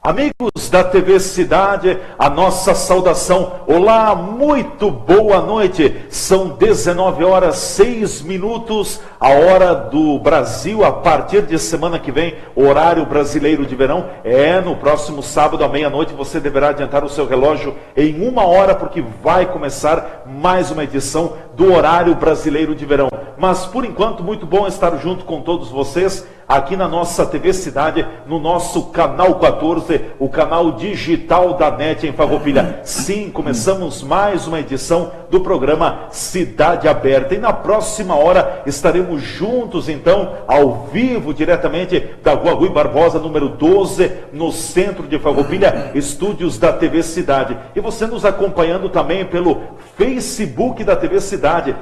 Amigos da TV Cidade, a nossa saudação. Olá, muito boa noite. São 19 horas 6 minutos, a hora do Brasil. A partir de semana que vem, horário brasileiro de verão. No próximo sábado à meia-noite, você deverá adiantar o seu relógio em 1 hora, porque vai começar mais uma edição do horário brasileiro de verão. Mas, por enquanto, muito bom estar junto com todos vocês aqui na nossa TV Cidade, no nosso canal 14, o canal digital da NET em Farroupilha. Sim, começamos mais uma edição do programa Cidade Aberta. E na próxima hora estaremos juntos, então, ao vivo, diretamente da Rua Rui Barbosa, número 12, no centro de Farroupilha, estúdios da TV Cidade. E você nos acompanhando também pelo Facebook da TV Cidade.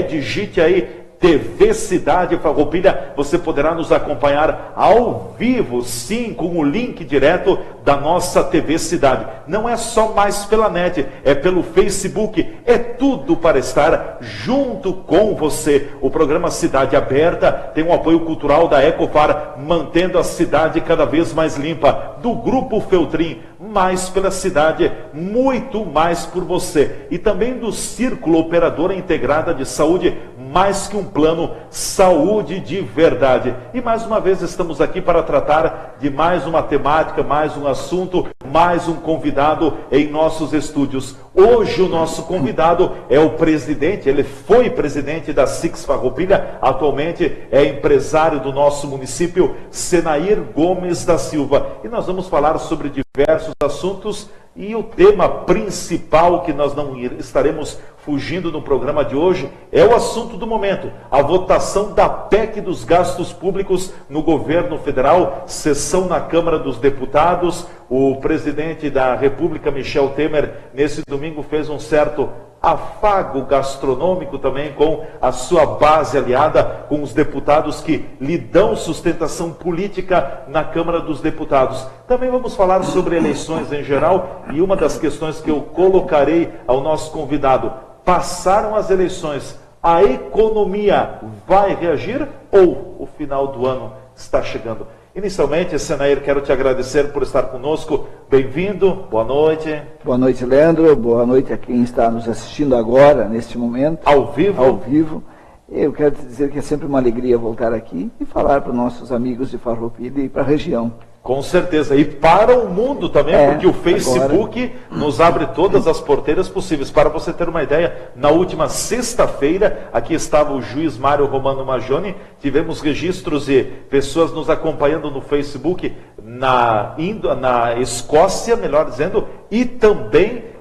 Digite aí TV Cidade Farroupilha, você poderá nos acompanhar ao vivo, sim, com o link direto da nossa TV Cidade. Não é só mais pela net, é pelo Facebook, é tudo para estar junto com você. O programa Cidade Aberta tem um apoio cultural da Ecofar, mantendo a cidade cada vez mais limpa, do Grupo Feltrin, mais pela cidade, muito mais por você. E também do Círculo Operadora Integrada de Saúde, mais que um plano, saúde de verdade. E mais uma vez estamos aqui para tratar de mais uma temática, mais um assunto, mais um convidado em nossos estúdios. Hoje o nosso convidado é o presidente, ele foi presidente da SIX Farroupilha, atualmente é empresário do nosso município, Senair Gomes da Silva. E nós vamos falar sobre diversos assuntos e o tema principal que nós não estaremos fugindo no programa de hoje é o assunto do momento, a votação da PEC dos gastos públicos no governo federal, sessão na Câmara dos Deputados. O presidente da República, Michel Temer, nesse domingo fez um certo afago gastronômico também com a sua base aliada, com os deputados que lhe dão sustentação política na Câmara dos Deputados. Também vamos falar sobre eleições em geral e uma das questões que eu colocarei ao nosso convidado: passaram as eleições, a economia vai reagir ou o final do ano está chegando? Inicialmente, Senair, quero te agradecer por estar conosco. Bem-vindo, boa noite. Boa noite, Leandro. Boa noite a quem está nos assistindo agora, neste momento. Ao vivo? Ao vivo. Eu quero te dizer que é sempre uma alegria voltar aqui e falar para os nossos amigos de Farroupilha e para a região. Com certeza. E para o mundo também, porque o Facebook nos abre todas as porteiras possíveis. Para você ter uma ideia, na última sexta-feira, aqui estava o juiz Mário Romano Maggioni, tivemos registros de pessoas nos acompanhando no Facebook na Escócia, melhor dizendo, e também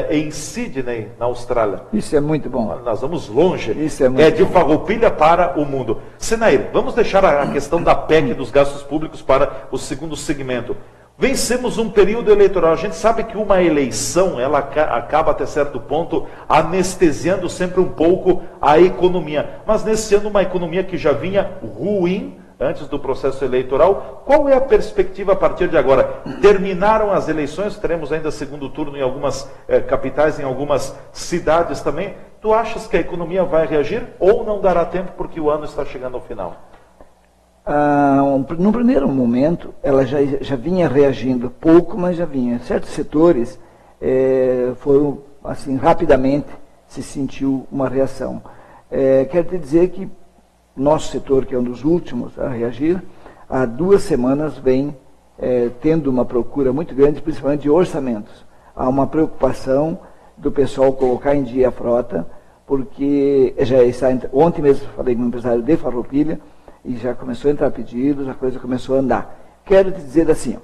em Sydney, na Austrália. Isso é muito bom. Nós vamos longe. Isso é muito de Farroupilha para o mundo. Senair, vamos deixar a questão da PEC dos gastos públicos para o segundo segmento. Vencemos um período eleitoral. A gente sabe que uma eleição, ela acaba até certo ponto anestesiando sempre um pouco a economia. Mas nesse ano, uma economia que já vinha ruim antes do processo eleitoral. Qual é a perspectiva a partir de agora? Terminaram as eleições, teremos ainda segundo turno em algumas capitais, em algumas cidades também. Tu achas que a economia vai reagir ou não dará tempo porque o ano está chegando ao final? No primeiro momento, ela já vinha reagindo pouco, mas já vinha. Certos setores foram, assim, rapidamente se sentiu uma reação. Quero te dizer que nosso setor, que é um dos últimos a reagir, há 2 semanas vem tendo uma procura muito grande, principalmente de orçamentos. Há uma preocupação do pessoal colocar em dia a frota, porque já está, ontem mesmo falei com um empresário de Farroupilha, e já começou a entrar pedidos, a coisa começou a andar. Quero te dizer assim,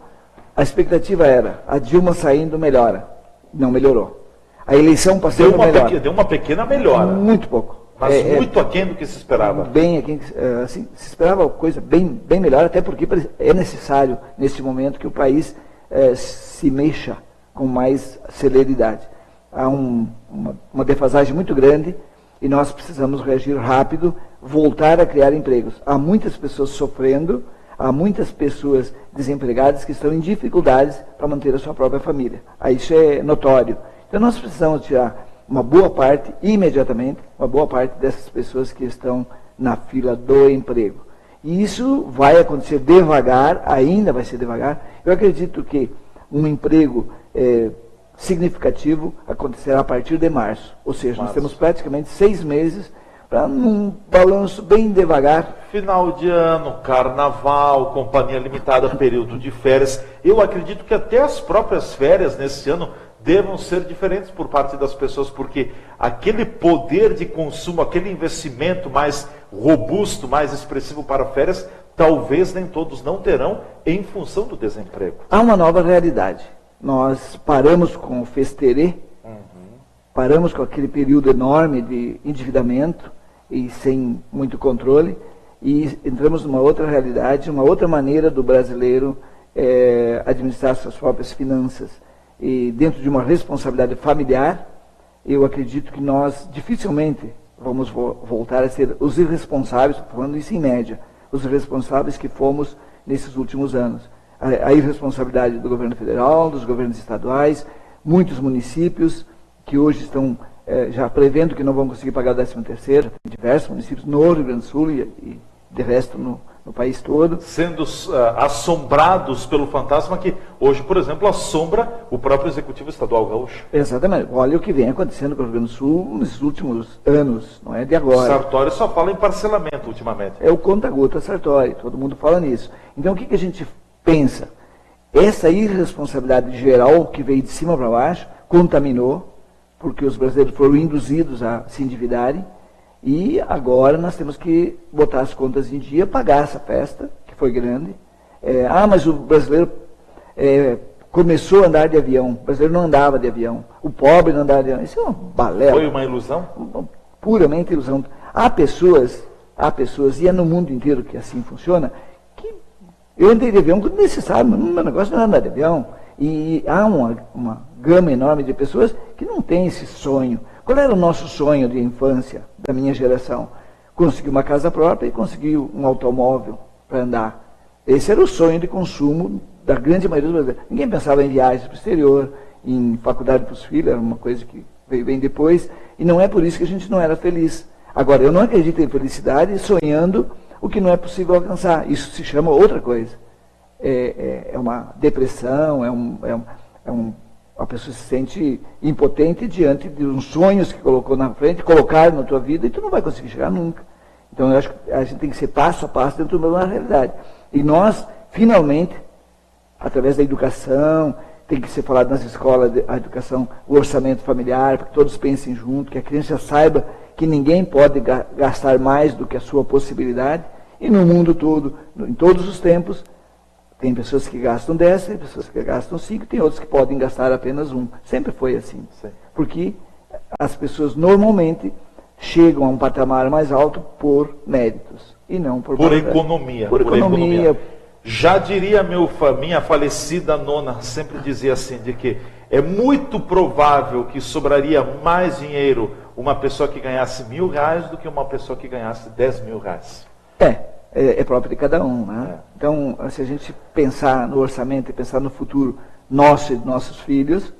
a expectativa era, a Dilma saindo melhora, não melhorou. A eleição passando melhora. Deu uma pequena melhora. Muito pouco. Mas muito aquém do que se esperava. Bem aquém, assim, se esperava coisa bem melhor, até porque é necessário, nesse momento, que o país se mexa com mais celeridade. Há uma defasagem muito grande e nós precisamos reagir rápido, voltar a criar empregos. Há muitas pessoas sofrendo, há muitas pessoas desempregadas que estão em dificuldades para manter a sua própria família. Isso é notório. Então nós precisamos tirar uma boa parte, imediatamente, uma boa parte dessas pessoas que estão na fila do emprego. E isso vai acontecer devagar, ainda vai ser devagar. Eu acredito que um emprego significativo acontecerá a partir de março. Ou seja, nós temos praticamente 6 meses para num balanço bem devagar. Final de ano, carnaval, companhia limitada, período de férias. Eu acredito que até as próprias férias nesse ano devam ser diferentes por parte das pessoas, porque aquele poder de consumo, aquele investimento mais robusto, mais expressivo para férias, talvez nem todos não terão em função do desemprego. Há uma nova realidade. Nós paramos com o festerê, paramos com aquele período enorme de endividamento e sem muito controle, e entramos numa outra realidade, uma outra maneira do brasileiro administrar suas próprias finanças. E dentro de uma responsabilidade familiar, eu acredito que nós dificilmente vamos voltar a ser os irresponsáveis, estou falando isso em média, os irresponsáveis que fomos nesses últimos anos. A irresponsabilidade do governo federal, dos governos estaduais, muitos municípios que hoje estão já prevendo que não vão conseguir pagar o 13º, diversos municípios no Rio Grande do Sul e de resto no país todo. Sendo assombrados pelo fantasma que hoje, por exemplo, assombra o próprio Executivo Estadual gaúcho. Exatamente. Olha o que vem acontecendo com o Rio Grande do Sul nesses últimos anos, não é de agora. Sartori só fala em parcelamento ultimamente. É o conta-gota Sartori, todo mundo fala nisso. Então o que a gente pensa? Essa irresponsabilidade geral que veio de cima para baixo contaminou, porque os brasileiros foram induzidos a se endividarem, e agora nós temos que botar as contas em dia, pagar essa festa, que foi grande. Mas o brasileiro começou a andar de avião, o brasileiro não andava de avião, o pobre não andava de avião. Isso é uma balela. Foi uma ilusão? Puramente ilusão. Há pessoas, e é no mundo inteiro que assim funciona, que eu andei de avião quando necessário, mas meu negócio não é andar de avião. E há uma gama enorme de pessoas que não têm esse sonho. Qual era o nosso sonho de infância, da minha geração? Conseguir uma casa própria e conseguir um automóvel para andar. Esse era o sonho de consumo da grande maioria dos brasileiros. Ninguém pensava em viagens para o exterior, em faculdade para os filhos, era uma coisa que veio bem depois, e não é por isso que a gente não era feliz. Agora, eu não acredito em felicidade sonhando o que não é possível alcançar. Isso se chama outra coisa. É uma depressão, a pessoa se sente impotente diante de uns sonhos que colocou na frente, colocaram na tua vida, e tu não vai conseguir chegar nunca. Então eu acho que a gente tem que ser passo a passo dentro de uma realidade. E nós, finalmente, através da educação, tem que ser falado nas escolas, a educação, o orçamento familiar, para que todos pensem junto, que a criança saiba que ninguém pode gastar mais do que a sua possibilidade, e no mundo todo, em todos os tempos, tem pessoas que gastam 10, tem pessoas que gastam 5, tem outros que podem gastar apenas 1. Sempre foi assim. Sim. Porque as pessoas normalmente chegam a um patamar mais alto por méritos e não por economia. Por economia. Já diria minha falecida nona, sempre dizia assim, de que é muito provável que sobraria mais dinheiro uma pessoa que ganhasse R$1.000 do que uma pessoa que ganhasse R$10.000. É próprio de cada um, né? Então, se a gente pensar no orçamento e pensar no futuro nosso e de nossos filhos,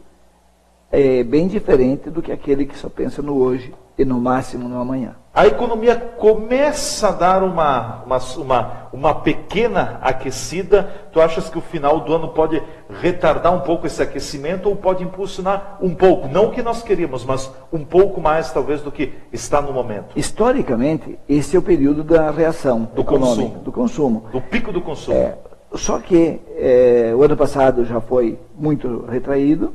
é bem diferente do que aquele que só pensa no hoje e no máximo no amanhã. A economia começa a dar uma pequena aquecida. Tu achas que o final do ano pode retardar um pouco esse aquecimento ou pode impulsionar um pouco? Não o que nós queríamos, mas um pouco mais talvez do que está no momento. Historicamente, esse é o período da reação do econômica, consumo. Do consumo. Do pico do consumo. Só que o ano passado já foi muito retraído,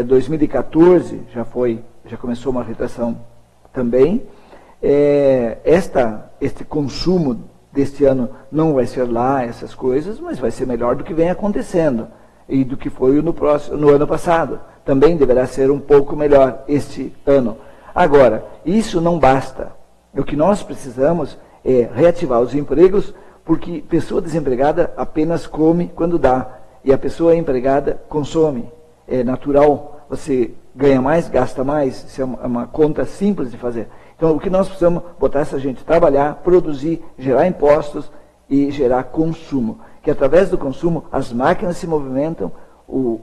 2014 já começou uma retração também. Este consumo deste ano não vai ser lá essas coisas, mas vai ser melhor do que vem acontecendo e do que foi no ano passado. Também deverá ser um pouco melhor este ano. Agora, isso não basta. O que nós precisamos é reativar os empregos, porque pessoa desempregada apenas come quando dá, e a pessoa empregada consome. É natural, você ganha mais, gasta mais, isso é uma conta simples de fazer. Então, o que nós precisamos botar essa gente trabalhar, produzir, gerar impostos e gerar consumo. Que através do consumo as máquinas se movimentam, o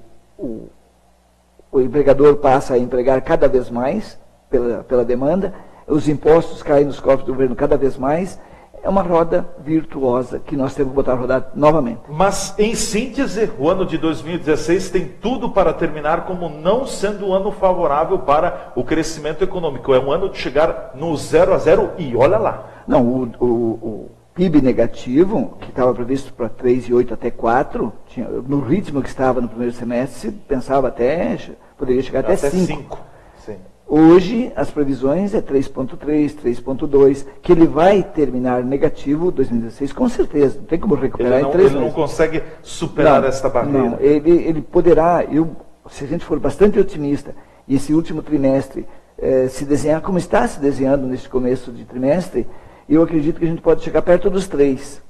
empregador passa a empregar cada vez mais pela demanda, os impostos caem nos cofres do governo cada vez mais, é uma roda virtuosa que nós temos que botar a rodar novamente. Mas, em síntese, o ano de 2016 tem tudo para terminar como não sendo um ano favorável para o crescimento econômico. É um ano de chegar no 0 a 0 e olha lá. Não, o PIB negativo, que estava previsto para 3,8 até 4, no ritmo que estava no primeiro semestre, pensava poderia chegar até 5. Sim. Hoje, as previsões é 3,3, 3,2, que ele vai terminar negativo 2016, com certeza. Não tem como recuperar em 3 meses. Ele não consegue superar esta barreira. Não, ele poderá, se a gente for bastante otimista, e esse último trimestre se desenhar como está se desenhando neste começo de trimestre, eu acredito que a gente pode chegar perto dos 3,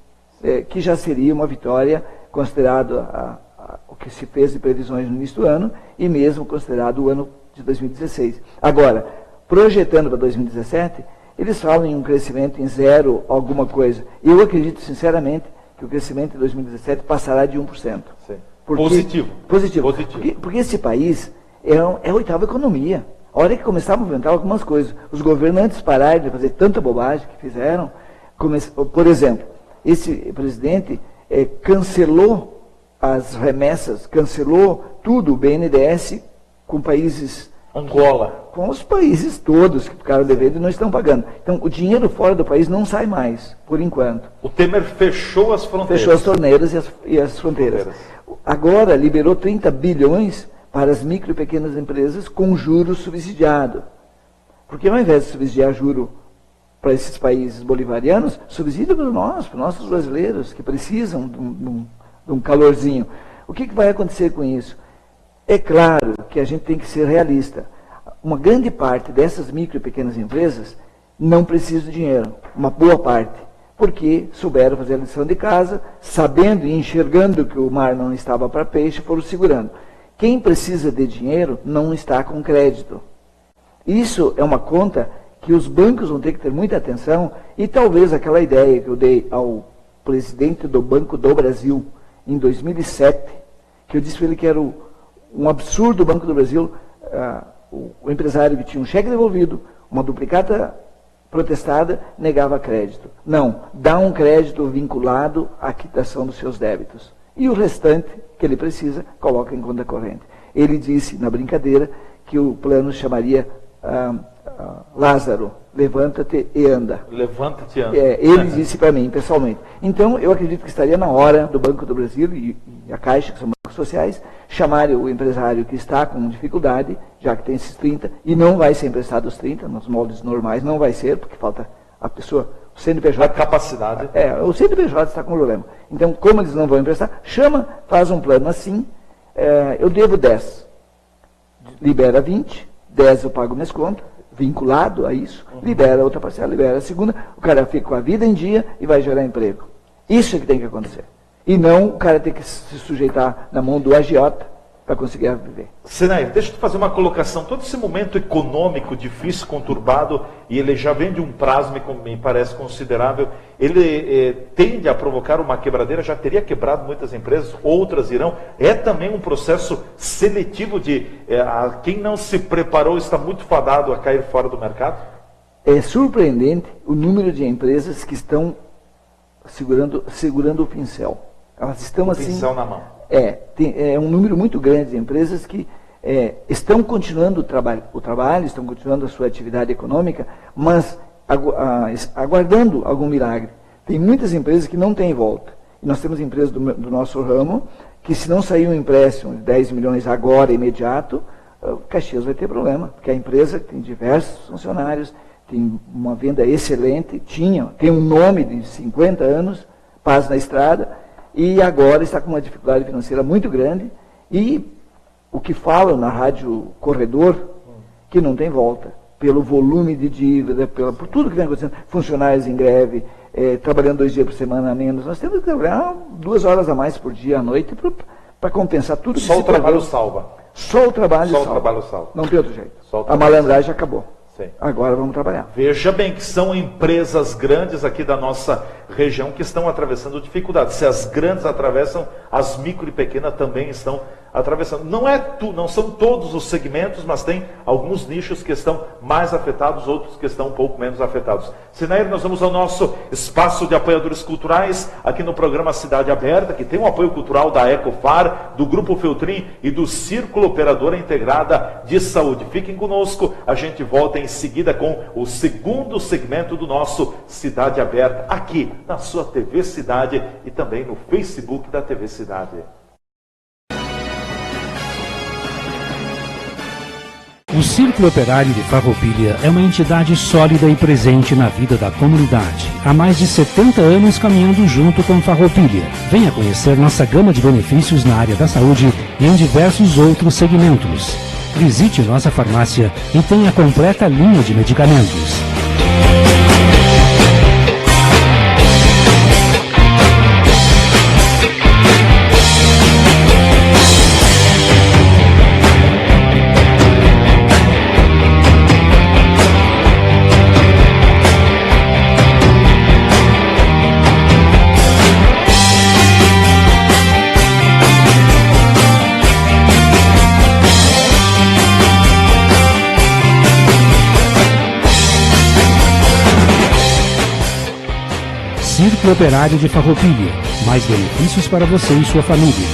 que já seria uma vitória, considerado o que se fez de previsões no início do ano, e mesmo considerado o ano de 2016. Agora, projetando para 2017, eles falam em um crescimento em 0 alguma coisa. Eu acredito, sinceramente, que o crescimento em 2017 passará de 1%. Sim. Positivo. Porque esse país é a oitava economia. A hora que começar a movimentar algumas coisas, os governantes pararam de fazer tanta bobagem que fizeram. Por exemplo, esse presidente cancelou as remessas, cancelou tudo, o BNDES, com países... Angola. Com os países todos que ficaram devendo e não estão pagando. Então, o dinheiro fora do país não sai mais, por enquanto. O Temer fechou as fronteiras. Fechou as torneiras e as fronteiras. Agora, liberou 30 bilhões para as micro e pequenas empresas com juros subsidiado. Porque ao invés de subsidiar juro para esses países bolivarianos, subsidia para nós, para nossos brasileiros, que precisam de um calorzinho. O que vai acontecer com isso? É claro que a gente tem que ser realista. Uma grande parte dessas micro e pequenas empresas não precisa de dinheiro, uma boa parte, porque souberam fazer a lição de casa, sabendo e enxergando que o mar não estava para peixe, foram segurando. Quem precisa de dinheiro não está com crédito. Isso é uma conta que os bancos vão ter que ter muita atenção, e talvez aquela ideia que eu dei ao presidente do Banco do Brasil em 2007, que eu disse para ele que era um absurdo o Banco do Brasil, o empresário que tinha um cheque devolvido, uma duplicata protestada, negava crédito. Não, dá um crédito vinculado à quitação dos seus débitos. E o restante que ele precisa, coloca em conta corrente. Ele disse, na brincadeira, que o plano chamaria Lázaro, levanta-te e anda. Levanta-te e anda. Ele disse para mim, pessoalmente. Então, eu acredito que estaria na hora do Banco do Brasil e a Caixa, que são bancos sociais, chamarem o empresário que está com dificuldade, já que tem esses 30, e não vai ser emprestado os 30, nos moldes normais não vai ser, porque falta a pessoa, o CNPJ... A capacidade. O CNPJ está com problema. Então, como eles não vão emprestar, chama, faz um plano assim, eu devo 10, libera 20, 10 eu pago minhas contas, vinculado a isso, libera outra parcela, libera a segunda, o cara fica com a vida em dia e vai gerar emprego. Isso é que tem que acontecer. E não o cara ter que se sujeitar na mão do agiota para conseguir viver. Senair, deixa eu te fazer uma colocação. Todo esse momento econômico difícil, conturbado, e ele já vem de um prazo, me parece, considerável, ele tende a provocar uma quebradeira, já teria quebrado muitas empresas, outras irão. É também um processo seletivo de quem não se preparou está muito fadado a cair fora do mercado? É surpreendente o número de empresas que estão segurando o pincel. Elas estão assim... Pincel na mão. É um número muito grande de empresas que estão continuando o trabalho, estão continuando a sua atividade econômica, mas aguardando algum milagre. Tem muitas empresas que não têm volta. E nós temos empresas do nosso ramo que, se não sair um empréstimo de 10 milhões agora, imediato, Caxias vai ter problema, porque a empresa tem diversos funcionários, tem uma venda excelente, tem um nome de 50 anos, paz na estrada, e agora está com uma dificuldade financeira muito grande, e o que falam na Rádio Corredor, que não tem volta, pelo volume de dívida, por tudo que vem acontecendo, funcionários em greve, trabalhando 2 dias por semana a menos, nós temos que trabalhar 2 horas a mais por dia à noite para compensar tudo que Só o trabalho salva. Só o trabalho salva. Só o trabalho salva. Não tem outro jeito. A malandragem acabou. Sim. Agora vamos trabalhar. Veja bem que são empresas grandes aqui da nossa região que estão atravessando dificuldades. Se as grandes atravessam, as micro e pequenas também estão atravessando. Não são todos os segmentos, mas tem alguns nichos que estão mais afetados, outros que estão um pouco menos afetados. Sinair, nós vamos ao nosso espaço de apoiadores culturais, aqui no programa Cidade Aberta, que tem um apoio cultural da Ecofar, do Grupo Feltrin e do Círculo Operadora Integrada de Saúde. Fiquem conosco, a gente volta em seguida com o segundo segmento do nosso Cidade Aberta, aqui na sua TV Cidade e também no Facebook da TV Cidade. O Círculo Operário de Farroupilha é uma entidade sólida e presente na vida da comunidade. Há mais de 70 anos caminhando junto com Farroupilha. Venha conhecer nossa gama de benefícios na área da saúde e em diversos outros segmentos. Visite nossa farmácia e tenha a completa linha de medicamentos. Círculo Operário de Farroupilha. Mais benefícios para você e sua família.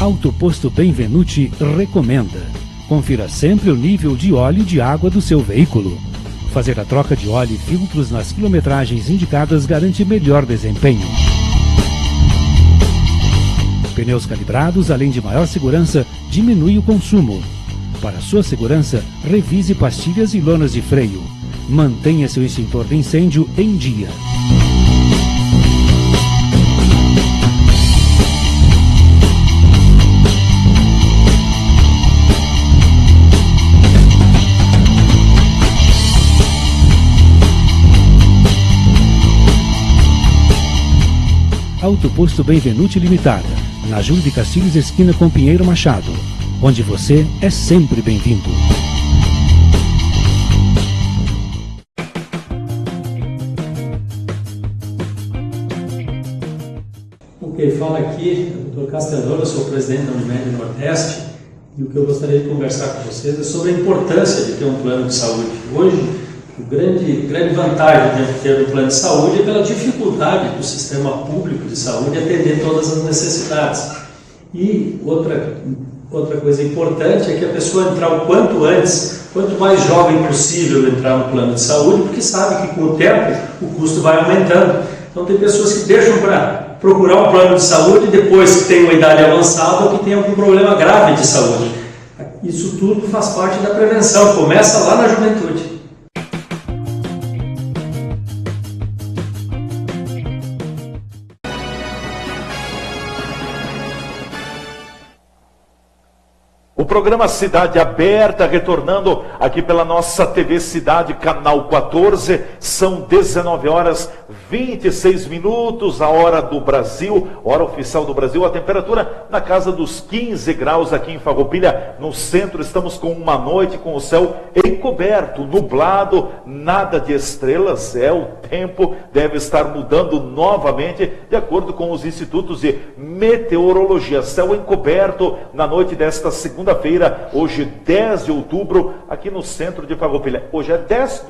Autoposto Benvenuti recomenda. Confira sempre o nível de óleo e de água do seu veículo. Fazer a troca de óleo e filtros nas quilometragens indicadas garante melhor desempenho. Pneus calibrados, além de maior segurança, diminui o consumo. Para sua segurança, revise pastilhas e lonas de freio. Mantenha seu extintor de incêndio em dia. Auto Posto Benvenuti Limitada, na Júlio de Castilhos, esquina com Pinheiro Machado, onde você é sempre bem-vindo. Quem fala aqui é o Dr. Casteloro, eu sou presidente da Unimed Nordeste, e o que eu gostaria de conversar com vocês é sobre a importância de ter um plano de saúde. Hoje, a grande vantagem de ter um plano de saúde é pela dificuldade do sistema público de saúde atender todas as necessidades. E outra coisa importante é que a pessoa entrar o quanto antes, quanto mais jovem possível entrar no plano de saúde, porque sabe que com o tempo o custo vai aumentando. Então tem pessoas que deixam para procurar um plano de saúde depois que tem uma idade avançada ou que tem algum problema grave de saúde. Isso tudo faz parte da prevenção, começa lá na juventude. O programa Cidade Aberta, retornando aqui pela nossa TV Cidade, canal 14, são 19 horas 26 minutos, a hora do Brasil, hora oficial do Brasil, a temperatura na casa dos 15 graus aqui em Farroupilha, no centro. Estamos com uma noite com o céu encoberto, nublado, nada de estrelas, o tempo deve estar mudando novamente, de acordo com os institutos de meteorologia. Céu encoberto na noite desta segunda-feira, hoje 10 de outubro, aqui no centro de Farroupilha. Hoje é 10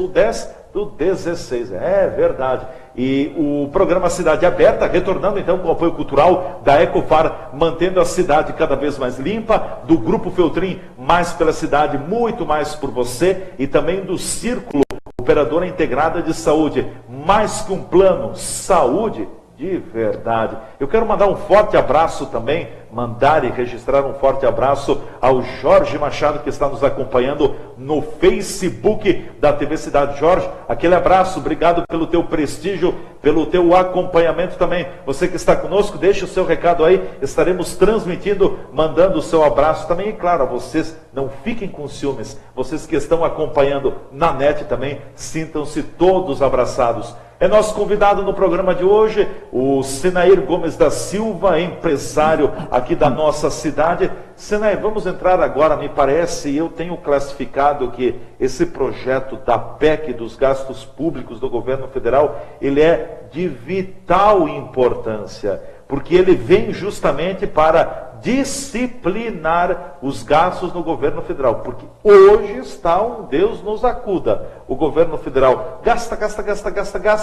do 16, é verdade. E o programa Cidade Aberta, retornando então com o apoio cultural da Ecofar, mantendo a cidade cada vez mais limpa, do Grupo Feltrin, mais pela cidade, muito mais por você, e também do Círculo, Operadora Integrada de Saúde, mais que um plano, saúde de verdade. Eu quero mandar um forte abraço também, mandar e registrar um forte abraço ao Jorge Machado, que está nos acompanhando no Facebook da TV Cidade. Jorge, aquele abraço, obrigado pelo teu prestígio, pelo teu acompanhamento também. Você que está conosco, deixe o seu recado aí, estaremos transmitindo, mandando o seu abraço também. E claro, vocês não fiquem com ciúmes, vocês que estão acompanhando na net também, sintam-se todos abraçados. É nosso convidado no programa de hoje, o Senair Gomes da Silva, empresário aqui da nossa cidade. Senair, vamos entrar agora, me parece, eu tenho classificado que esse projeto da PEC dos gastos públicos do governo federal, ele é de vital importância, porque ele vem justamente para disciplinar os gastos no governo federal, porque hoje está um Deus nos acuda. O governo federal gasta,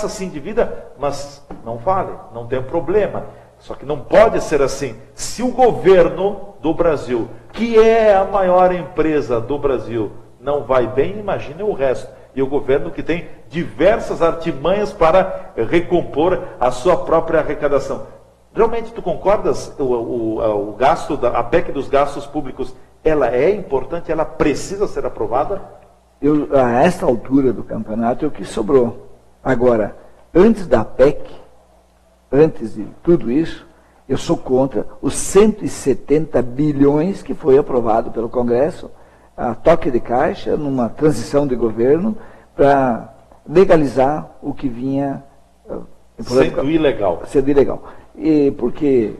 se endivida, mas não vale, não tem problema. Só que não pode ser assim. Se o governo do Brasil, que é a maior empresa do Brasil, não vai bem, imagine o resto. E o governo que tem diversas artimanhas para recompor a sua própria arrecadação. Realmente tu concordas? O gasto, a PEC dos gastos públicos, ela é importante, ela precisa ser aprovada? A esta altura do campeonato é o que sobrou. Agora, antes da PEC, antes de tudo isso, eu sou contra os 170 bilhões que foi aprovado pelo Congresso, a toque de caixa, numa transição de governo, para legalizar o que vinha... Sendo ilegal. Sendo ilegal. E porque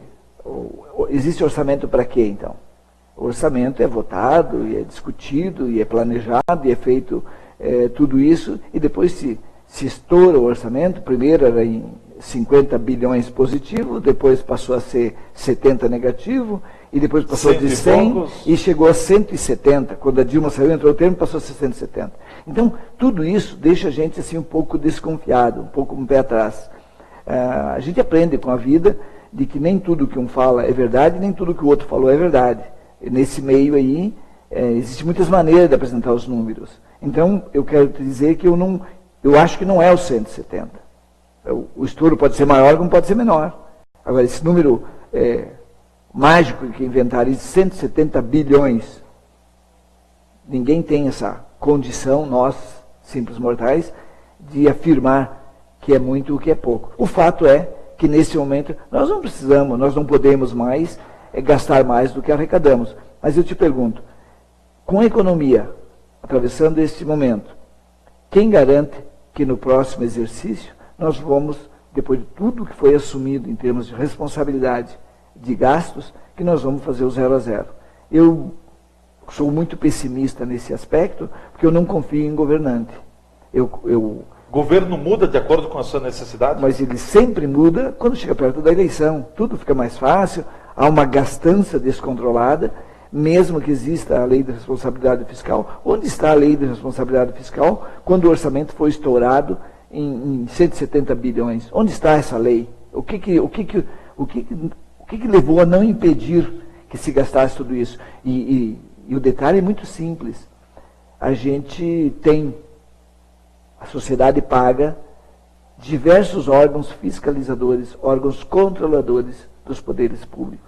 existe orçamento para quê, então? O orçamento é votado, e é discutido, e é planejado, e é feito tudo isso, e depois se estoura o orçamento. Primeiro era em 50 bilhões positivo, depois passou a ser 70 negativo, e depois passou de 100 e chegou a 170. Quando a Dilma saiu, entrou o termo, passou a 170. Então, tudo isso deixa a gente assim um pouco desconfiado, um pouco um pé atrás. A gente aprende com a vida de que nem tudo que um fala é verdade, nem tudo que o outro falou é verdade. E nesse meio aí, existem muitas maneiras de apresentar os números. Então, eu quero te dizer que eu acho que não é os 170. O estouro pode ser maior, como pode ser menor. Agora, esse número mágico que inventaram, de 170 bilhões, ninguém tem essa condição, nós, simples mortais, de afirmar que é muito ou que é pouco. O fato é que, nesse momento, nós não precisamos, nós não podemos mais gastar mais do que arrecadamos. Mas eu te pergunto, com a economia atravessando este momento, quem garante que no próximo exercício nós vamos depois de tudo que foi assumido em termos de responsabilidade de gastos, que nós vamos fazer o 0 a 0. Eu sou muito pessimista nesse aspecto, porque eu não confio em governante. O governo muda de acordo com a sua necessidade? Mas ele sempre muda quando chega perto da eleição. Tudo fica mais fácil, há uma gastança descontrolada, mesmo que exista a lei de responsabilidade fiscal. Onde está a lei de responsabilidade fiscal quando o orçamento foi estourado em 170 bilhões? Onde está essa lei? O que levou a não impedir que se gastasse tudo isso? E o detalhe é muito simples. A gente tem, a sociedade paga diversos órgãos fiscalizadores, órgãos controladores dos poderes públicos.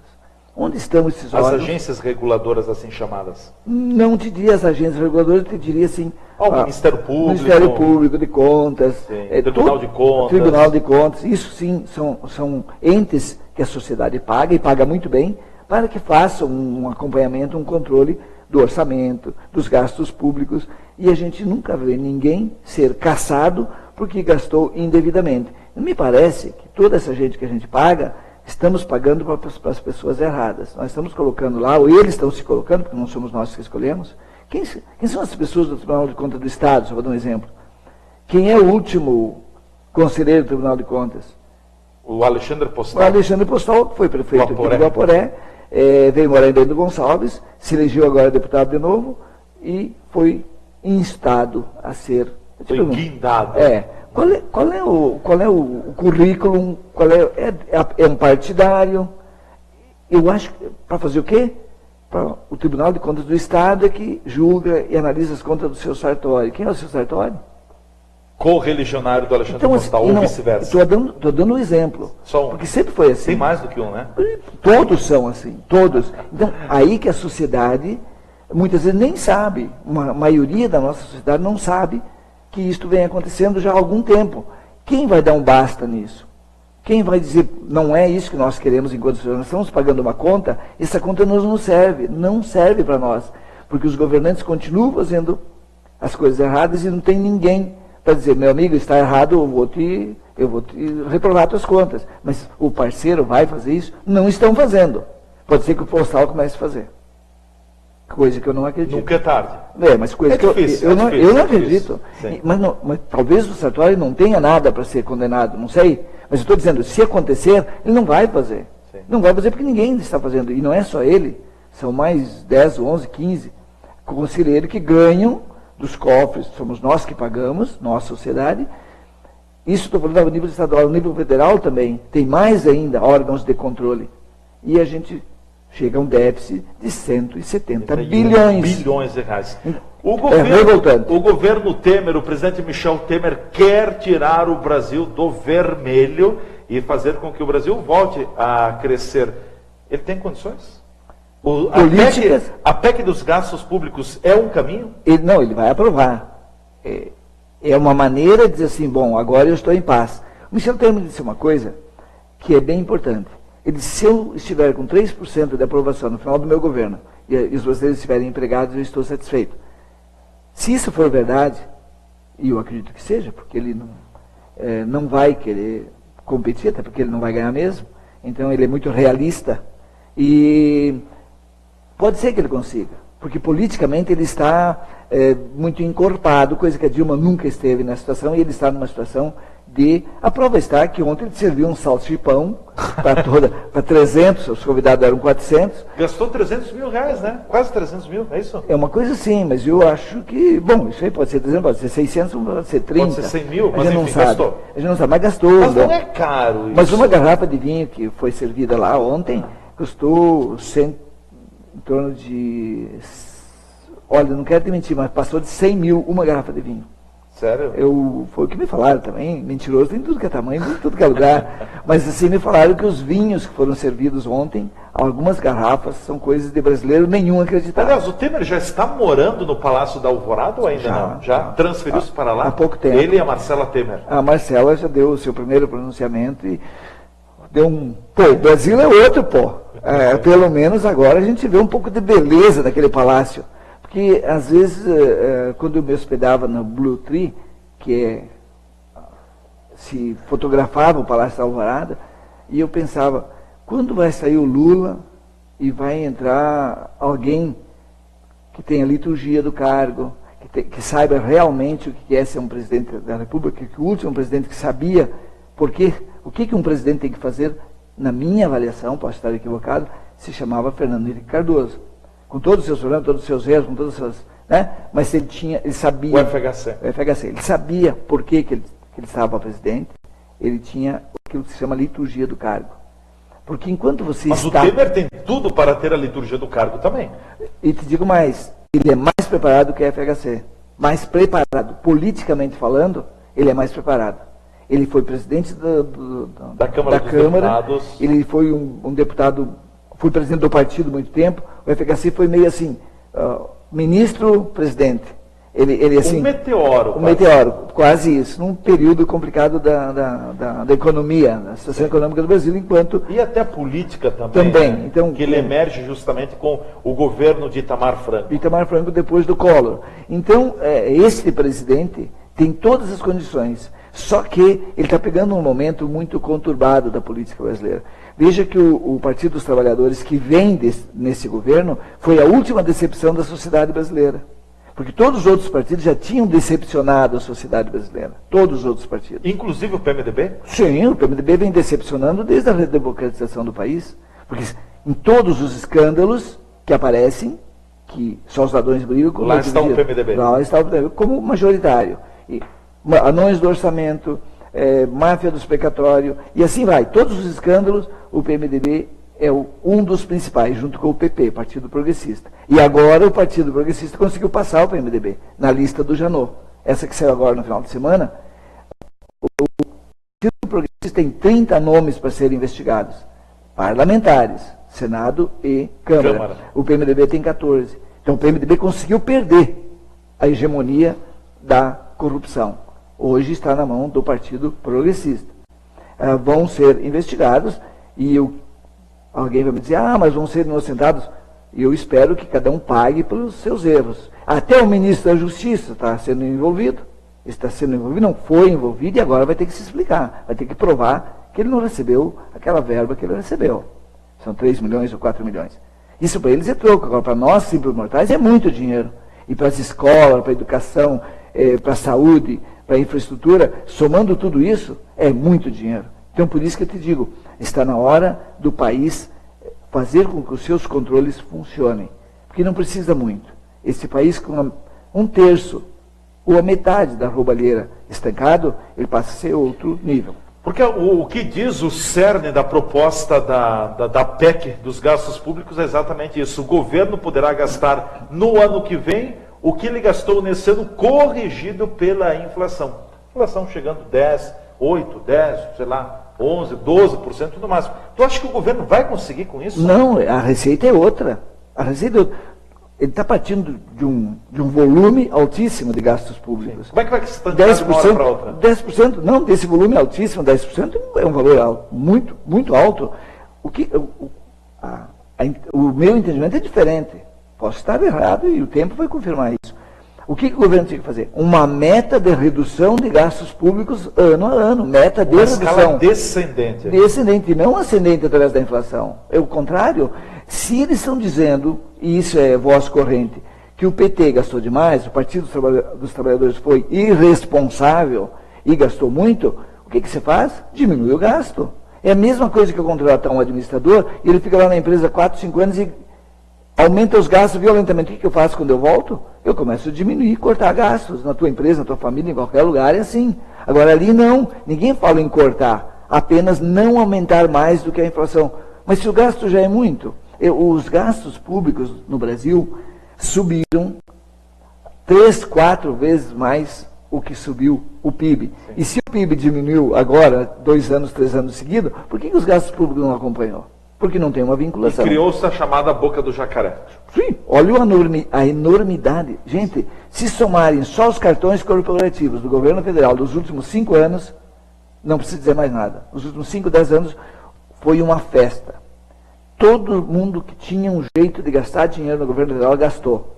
Onde estão esses órgãos? As agências reguladoras, assim chamadas? Não te diria as agências reguladoras, te diria assim... O Ministério Público. Ministério Público de Contas. Tribunal de Contas. Tribunal de Contas. Isso sim, são entes que a sociedade paga, e paga muito bem, para que façam um acompanhamento, um controle do orçamento, dos gastos públicos, e a gente nunca vê ninguém ser caçado porque gastou indevidamente. Me parece que toda essa gente que a gente paga, estamos pagando para as pessoas erradas. Nós estamos colocando lá, ou eles estão se colocando, porque não somos nós que escolhemos. Quem são as pessoas do Tribunal de Contas do Estado? Só vou dar um exemplo. Quem é o último conselheiro do Tribunal de Contas? O Alexandre Postal. O Alexandre Postal, que foi prefeito aqui de Guaporé, veio morar em Bento Gonçalves, se elegeu agora deputado de novo e foi instado a ser... Foi guindado. Qual é o currículo? É um partidário? Eu acho que para fazer o quê? O Tribunal de Contas do Estado é que julga e analisa as contas do seu Sartori. Quem é o seu Sartori? Co-religionário do Alexandre Postal, ou vice-versa. Estou dando um exemplo. Só um. Porque sempre foi assim. Tem mais do que um, né? Todos são assim, todos. Então, aí que a sociedade, muitas vezes, nem sabe, uma maioria da nossa sociedade não sabe que isto vem acontecendo já há algum tempo. Quem vai dar um basta nisso? Quem vai dizer, não é isso que nós queremos enquanto nós estamos pagando uma conta, essa conta não serve, não serve para nós. Porque os governantes continuam fazendo as coisas erradas e não tem ninguém para dizer, meu amigo, está errado, eu vou te reprovar tuas contas. Mas o parceiro vai fazer isso? Não estão fazendo. Pode ser que o postal comece a fazer. Coisa que eu não acredito. Nunca é tarde. Mas coisa que eu não acredito. Mas talvez o Sartori não tenha nada para ser condenado, não sei. Mas eu estou dizendo, se acontecer, ele não vai fazer. Sim. Não vai fazer porque ninguém está fazendo. E não é só ele. São mais 10, 11, 15 conselheiros que ganham dos cofres. Somos nós que pagamos, nossa sociedade. Isso estou falando ao nível estadual. No nível federal também. Tem mais ainda órgãos de controle. E a gente chega a um déficit de 170 bilhões de reais. O governo Temer, o presidente Michel Temer, quer tirar o Brasil do vermelho e fazer com que o Brasil volte a crescer. Ele tem condições? A PEC dos gastos públicos é um caminho? Ele vai aprovar. É uma maneira de dizer assim, bom, agora eu estou em paz. O Michel Temer disse uma coisa que é bem importante. Ele disse, se eu estiver com 3% de aprovação no final do meu governo e os brasileiros estiverem empregados, eu estou satisfeito. Se isso for verdade, e eu acredito que seja, porque ele não vai querer competir, até porque ele não vai ganhar mesmo, então ele é muito realista, e pode ser que ele consiga, porque politicamente ele está muito encorpado, coisa que a Dilma nunca esteve nessa situação, e ele está numa situação de... A prova está que ontem ele serviu um salchipão para 300, os convidados eram 400. Gastou 300 mil reais, né? Quase 300 mil, é isso? É uma coisa assim, mas eu acho que... Bom, isso aí pode ser 300, pode ser 600, pode ser 30. Pode ser 100 mil, mas enfim, não sabe. Gastou. A gente não sabe, mas gastou. Mas não é caro isso. Mas uma garrafa de vinho que foi servida lá ontem custou em torno de... Olha, não quero te mentir, mas passou de 100 mil uma garrafa de vinho. Sério? Foi o que me falaram também, mentiroso, tem tudo que é tamanho, tem tudo que é lugar. Mas assim, me falaram que os vinhos que foram servidos ontem, algumas garrafas, são coisas de brasileiro, nenhum acreditava. Aliás, o Temer já está morando no Palácio da Alvorada ou ainda não? Já transferiu-se para lá? Há pouco tempo. Ele e a Marcela Temer. A Marcela já deu o seu primeiro pronunciamento e deu um... Pô, o Brasil é outro, pô. Pelo menos agora a gente vê um pouco de beleza daquele palácio. Porque, às vezes, quando eu me hospedava no Blue Tree, que se fotografava o Palácio da Alvorada, e eu pensava, quando vai sair o Lula e vai entrar alguém que tenha liturgia do cargo, que saiba realmente o que é ser um presidente da República, que o último presidente que sabia o que um presidente tem que fazer, na minha avaliação, posso estar equivocado, se chamava Fernando Henrique Cardoso. Com todos os seus problemas, todos os seus erros, com todas as suas, né? Mas ele sabia... O FHC. O FHC. Ele sabia por que ele estava presidente, ele tinha aquilo que se chama liturgia do cargo. Porque enquanto você Mas está... o Temer tem tudo para ter a liturgia do cargo também. E te digo mais, ele é mais preparado que a FHC. Mais preparado, politicamente falando, ele é mais preparado. Ele foi presidente da Câmara, Deputados. Ele foi um deputado, foi presidente do partido há muito tempo. O FHC foi meio assim, ministro-presidente. Ele assim, um meteoro. Um meteoro, quase isso, num período complicado da economia, da situação econômica do Brasil, enquanto... E até a política também. Também. Então, que ele emerge justamente com o governo de Itamar Franco. Itamar Franco depois do Collor. Então, esse presidente tem todas as condições, só que ele está pegando um momento muito conturbado da política brasileira. Veja que o Partido dos Trabalhadores, que vem nesse governo, foi a última decepção da sociedade brasileira. Porque todos os outros partidos já tinham decepcionado a sociedade brasileira. Todos os outros partidos. Inclusive o PMDB? Sim, o PMDB vem decepcionando desde a redemocratização do país. Porque em todos os escândalos que aparecem, que só os ladrões brigam... Lá está o PMDB. Lá está o PMDB, como majoritário. E, anões do orçamento, máfia do explicatório, e assim vai. Todos os escândalos, o PMDB é um dos principais, junto com o PP, Partido Progressista. E agora o Partido Progressista conseguiu passar o PMDB na lista do Janot. Essa que saiu agora no final de semana, o Partido Progressista tem 30 nomes para serem investigados. Parlamentares, Senado e Câmara. O PMDB tem 14. Então o PMDB conseguiu perder a hegemonia da corrupção. Hoje está na mão do Partido Progressista. Vão ser investigados e alguém vai me dizer, mas vão ser inocentados. E eu espero que cada um pague pelos seus erros. Até o ministro da Justiça está sendo envolvido. Está sendo envolvido, não foi envolvido e agora vai ter que se explicar. Vai ter que provar que ele não recebeu aquela verba que ele recebeu. São 3 milhões ou 4 milhões. Isso para eles é troco. Agora, para nós, simples mortais, é muito dinheiro. E para as escolas, para a educação, para a saúde, para a infraestrutura, somando tudo isso, é muito dinheiro. Então, por isso que eu te digo, está na hora do país fazer com que os seus controles funcionem. Porque não precisa muito. Esse país, com 1/3 ou a metade da roubalheira estancado, ele passa a ser outro nível. Porque o que diz o cerne da proposta da PEC dos gastos públicos é exatamente isso. O governo poderá gastar no ano que vem o que ele gastou nesse ano, corrigido pela inflação. Inflação chegando 10, 8, 10, sei lá, 11, 12% no máximo. Tu acha que o governo vai conseguir com isso? Não, a receita é outra. A receita é outra. Ele está partindo de um volume altíssimo de gastos públicos. Sim. Como é que vai se estancar de uma hora para outra? 10%, não, desse volume altíssimo, 10% é um valor alto, muito, muito alto. O meu entendimento é diferente. Posso estar errado e o tempo vai confirmar isso. O que o governo tinha que fazer? Uma meta de redução de gastos públicos ano a ano. Meta de redução. Uma escala descendente. Descendente, não ascendente através da inflação. É o contrário. Se eles estão dizendo, e isso é voz corrente, que o PT gastou demais, o Partido dos Trabalhadores foi irresponsável e gastou muito, o que você faz? Diminui o gasto. É a mesma coisa que eu contratar um administrador e ele fica lá na empresa 4, 5 anos e aumenta os gastos violentamente. O que eu faço quando eu volto? Eu começo a diminuir, cortar gastos na tua empresa, na tua família, em qualquer lugar, é assim. Agora ali não, ninguém fala em cortar, apenas não aumentar mais do que a inflação. Mas se o gasto já é muito, os gastos públicos no Brasil subiram 3, 4 vezes mais o que subiu o PIB. Sim. E se o PIB diminuiu agora, 2 anos, 3 anos seguidos, por que os gastos públicos não acompanhou? Porque não tem uma vinculação. E criou-se a chamada boca do jacaré. Sim, olha a enormidade. Gente, se somarem só os cartões corporativos do governo federal dos últimos 5 anos, não precisa dizer mais nada. Nos últimos 5, 10 anos foi uma festa. Todo mundo que tinha um jeito de gastar dinheiro no governo federal gastou.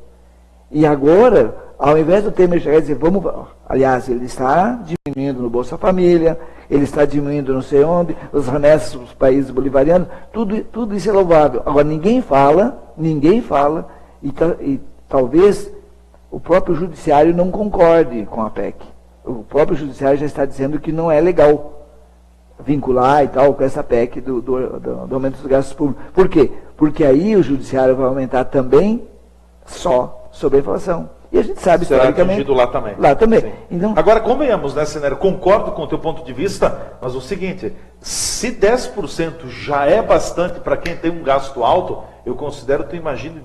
E agora, ao invés do Temer chegar e dizer, vamos... Aliás, ele está diminuindo no Bolsa Família, ele está diminuindo não sei onde, os remessas para os países bolivarianos, tudo isso é louvável. Agora, ninguém fala, e talvez o próprio judiciário não concorde com a PEC. O próprio judiciário já está dizendo que não é legal vincular e tal com essa PEC do aumento dos gastos públicos. Por quê? Porque aí o judiciário vai aumentar também só sobre a inflação. E a gente sabe, será historicamente... atingido lá também. Lá também. Então, agora, convenhamos, né, Cenera? Concordo com o teu ponto de vista, mas o seguinte, se 10% já é bastante para quem tem um gasto alto, eu considero, tu imagine,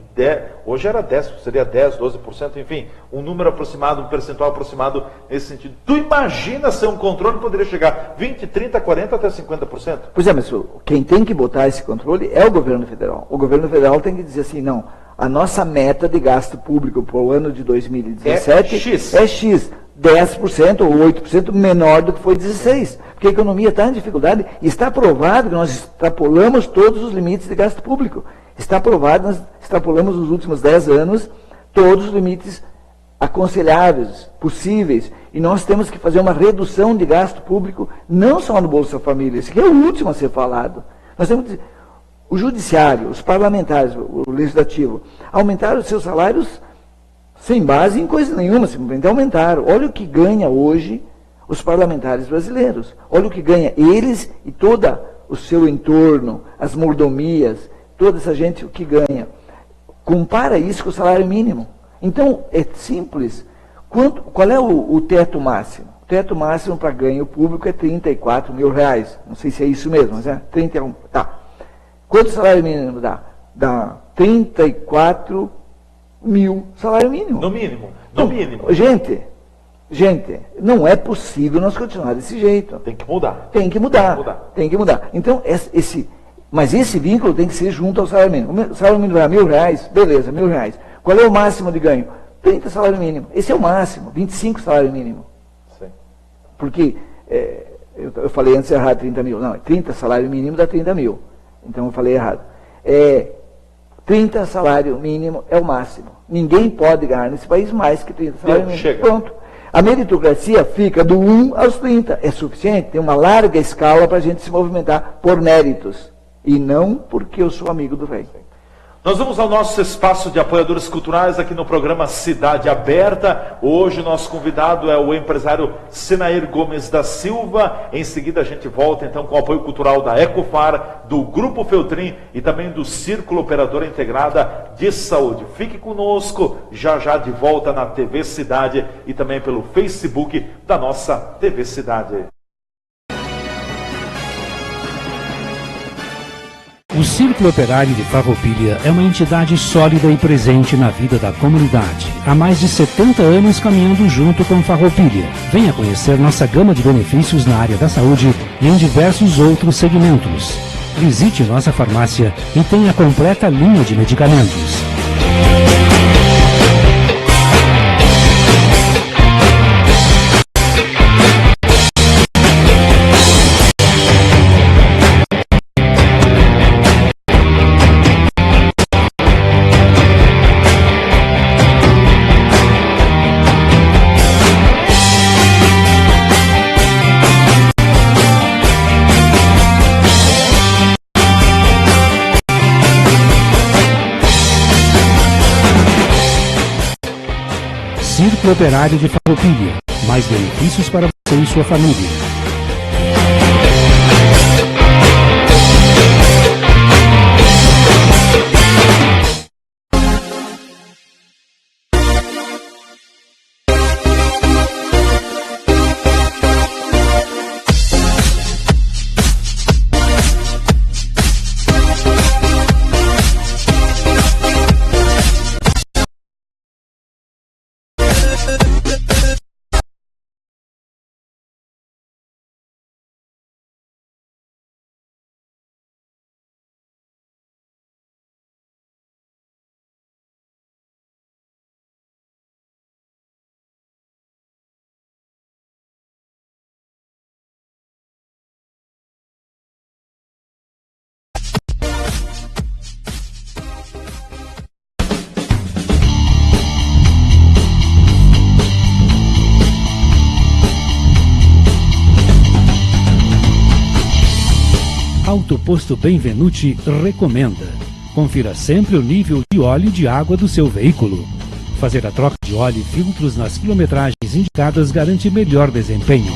hoje era 10%, seria 10%, 12%, enfim, um número aproximado, um percentual aproximado nesse sentido. Tu imagina se um controle poderia chegar 20%, 30%, 40% até 50%? Pois é, mas quem tem que botar esse controle é o governo federal. O governo federal tem que dizer assim, não, a nossa meta de gasto público para o ano de 2017 é X. 10% ou 8% menor do que foi 16%. Porque a economia está em dificuldade e está provado que nós extrapolamos todos os limites de gasto público. Está provado, nós extrapolamos nos últimos 10 anos todos os limites aconselháveis, possíveis. E nós temos que fazer uma redução de gasto público, não só no Bolsa Família, esse aqui é o último a ser falado. Nós temos que... O judiciário, os parlamentares, o legislativo, aumentaram os seus salários sem base em coisa nenhuma, simplesmente aumentaram. Olha o que ganha hoje os parlamentares brasileiros. Olha o que ganha eles e todo o seu entorno, as mordomias, toda essa gente, o que ganha. Compara isso com o salário mínimo. Então, é simples. Qual é o teto máximo? O teto máximo para ganho público é R$34 mil. Não sei se é isso mesmo, mas é 31. Tá. Quanto salário mínimo dá? Dá 34 mil salário mínimo. No mínimo. No mínimo. Gente, não é possível nós continuar desse jeito. Tem que mudar. Tem que mudar. Então, mas esse vínculo tem que ser junto ao salário mínimo. O salário mínimo dá R$1.000, beleza, R$1.000. Qual é o máximo de ganho? 30 salário mínimo. Esse é o máximo, 25 salário mínimo. Sim. Porque, eu falei antes errado 30 mil. Não, 30 salário mínimo dá 30 mil. Então eu falei errado. 30 salário mínimo é o máximo. Ninguém pode ganhar nesse país mais que 30 salário mínimo. Chega. Pronto. A meritocracia fica do 1 aos 30. É suficiente? Tem uma larga escala para a gente se movimentar por méritos. E não porque eu sou amigo do rei. Nós vamos ao nosso espaço de apoiadores culturais aqui no programa Cidade Aberta. Hoje o nosso convidado é o empresário Senair Gomes da Silva. Em seguida a gente volta então com o apoio cultural da Ecofar, do Grupo Feltrin e também do Círculo Operadora Integrada de Saúde. Fique conosco, já de volta na TV Cidade e também pelo Facebook da nossa TV Cidade. O Círculo Operário de Farroupilha é uma entidade sólida e presente na vida da comunidade. Há mais de 70 anos caminhando junto com Farroupilha. Venha conhecer nossa gama de benefícios na área da saúde e em diversos outros segmentos. Visite nossa farmácia e tenha a completa linha de medicamentos. Círculo Operário de Farroupilha. Mais benefícios para você e sua família. Auto Posto Benvenuti recomenda. Confira sempre o nível de óleo e de água do seu veículo. Fazer a troca de óleo e filtros nas quilometragens indicadas garante melhor desempenho.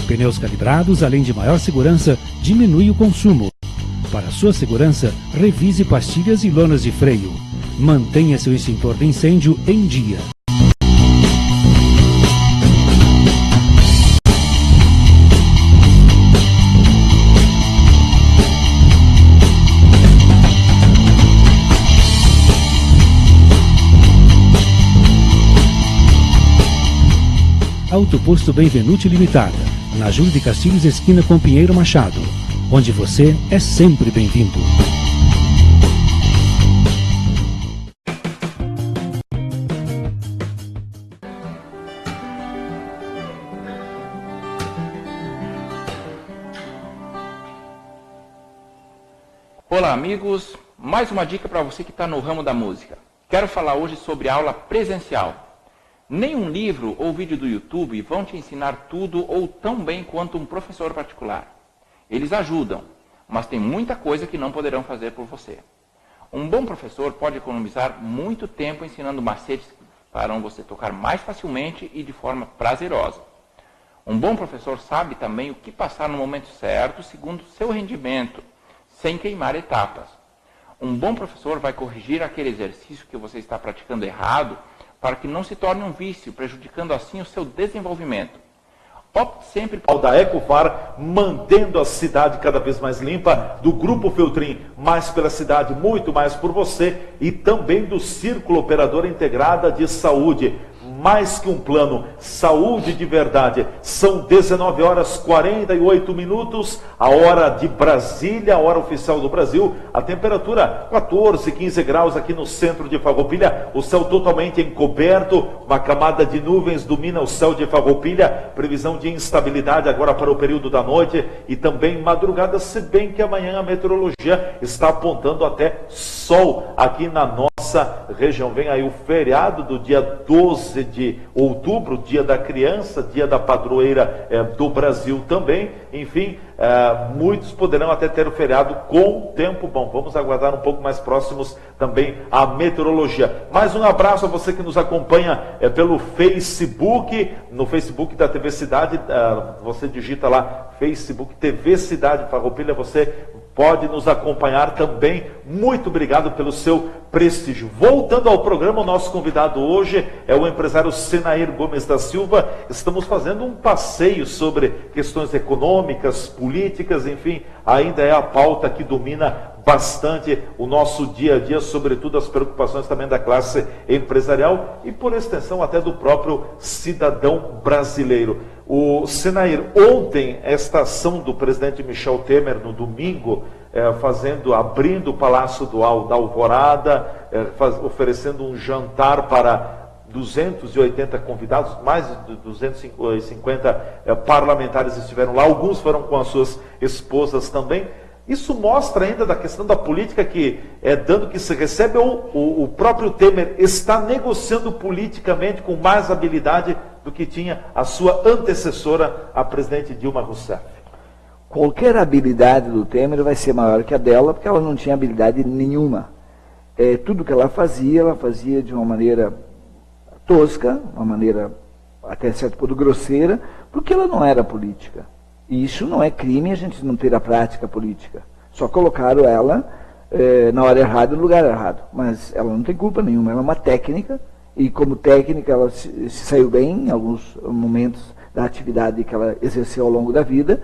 Pneus calibrados, além de maior segurança, diminui o consumo. Para sua segurança, revise pastilhas e lonas de freio. Mantenha seu extintor de incêndio em dia. Auto Posto Benvenuti Limitada, na Júlio de Castilhos, esquina com Pinheiro Machado, onde você é sempre bem-vindo. Olá amigos, mais uma dica para você que está no ramo da música. Quero falar hoje sobre aula presencial. Nenhum livro ou vídeo do YouTube vão te ensinar tudo ou tão bem quanto um professor particular. Eles ajudam, mas tem muita coisa que não poderão fazer por você. Um bom professor pode economizar muito tempo ensinando macetes que farão você tocar mais facilmente e de forma prazerosa. Um bom professor sabe também o que passar no momento certo, segundo seu rendimento, sem queimar etapas. Um bom professor vai corrigir aquele exercício que você está praticando errado, para que não se torne um vício, prejudicando assim o seu desenvolvimento. Opte sempre ao da Ecovar, mantendo a cidade cada vez mais limpa, do Grupo Feltrin, mais pela cidade, muito mais por você, e também do Círculo Operadora Integrada de Saúde. Mais que um plano, saúde de verdade. São 19 horas 48 minutos, a hora de Brasília, a hora oficial do Brasil. A temperatura 14, 15 graus aqui no centro de Farroupilha. O céu totalmente encoberto, uma camada de nuvens domina o céu de Farroupilha. Previsão de instabilidade agora para o período da noite e também madrugada, se bem que amanhã a meteorologia está apontando até sol aqui na nossa região. Vem aí o feriado do dia 12 de outubro, dia da criança, dia da padroeira do Brasil também. Enfim, muitos poderão até ter o feriado com tempo bom. Vamos aguardar um pouco mais próximos também a meteorologia. Mais um abraço a você que nos acompanha pelo Facebook, no Facebook da TV Cidade. Você digita lá Facebook TV Cidade Farroupilha, você pode nos acompanhar também. Muito obrigado pelo seu prestígio. Voltando ao programa, o nosso convidado hoje é o empresário Senair Gomes da Silva. Estamos fazendo um passeio sobre questões econômicas, políticas, enfim, ainda é a pauta que domina bastante o nosso dia a dia, sobretudo as preocupações também da classe empresarial e, por extensão, até do próprio cidadão brasileiro. O Senair, ontem, esta ação do presidente Michel Temer, no domingo, abrindo o Palácio da Alvorada, oferecendo um jantar para 280 convidados, mais de 250 parlamentares estiveram lá, alguns foram com as suas esposas também. Isso mostra ainda da questão da política que dando que se recebe, ou o próprio Temer está negociando politicamente com mais habilidade do que tinha a sua antecessora, a presidente Dilma Rousseff. Qualquer habilidade do Temer vai ser maior que a dela, porque ela não tinha habilidade nenhuma. Tudo que ela fazia de uma maneira tosca, uma maneira até certo ponto grosseira, porque ela não era política. E isso não é crime, a gente não ter a prática política. Só colocaram ela na hora errada, no lugar errado. Mas ela não tem culpa nenhuma, ela é uma técnica, e como técnica ela se saiu bem em alguns momentos da atividade que ela exerceu ao longo da vida.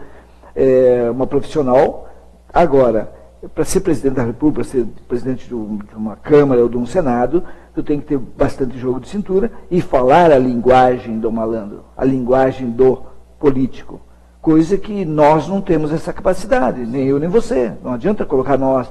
Uma profissional. Agora, para ser presidente da República, para ser presidente de uma Câmara ou de um Senado, tu tem que ter bastante jogo de cintura e falar a linguagem do malandro, a linguagem do político. Coisa que nós não temos essa capacidade, nem eu nem você. Não adianta colocar nós,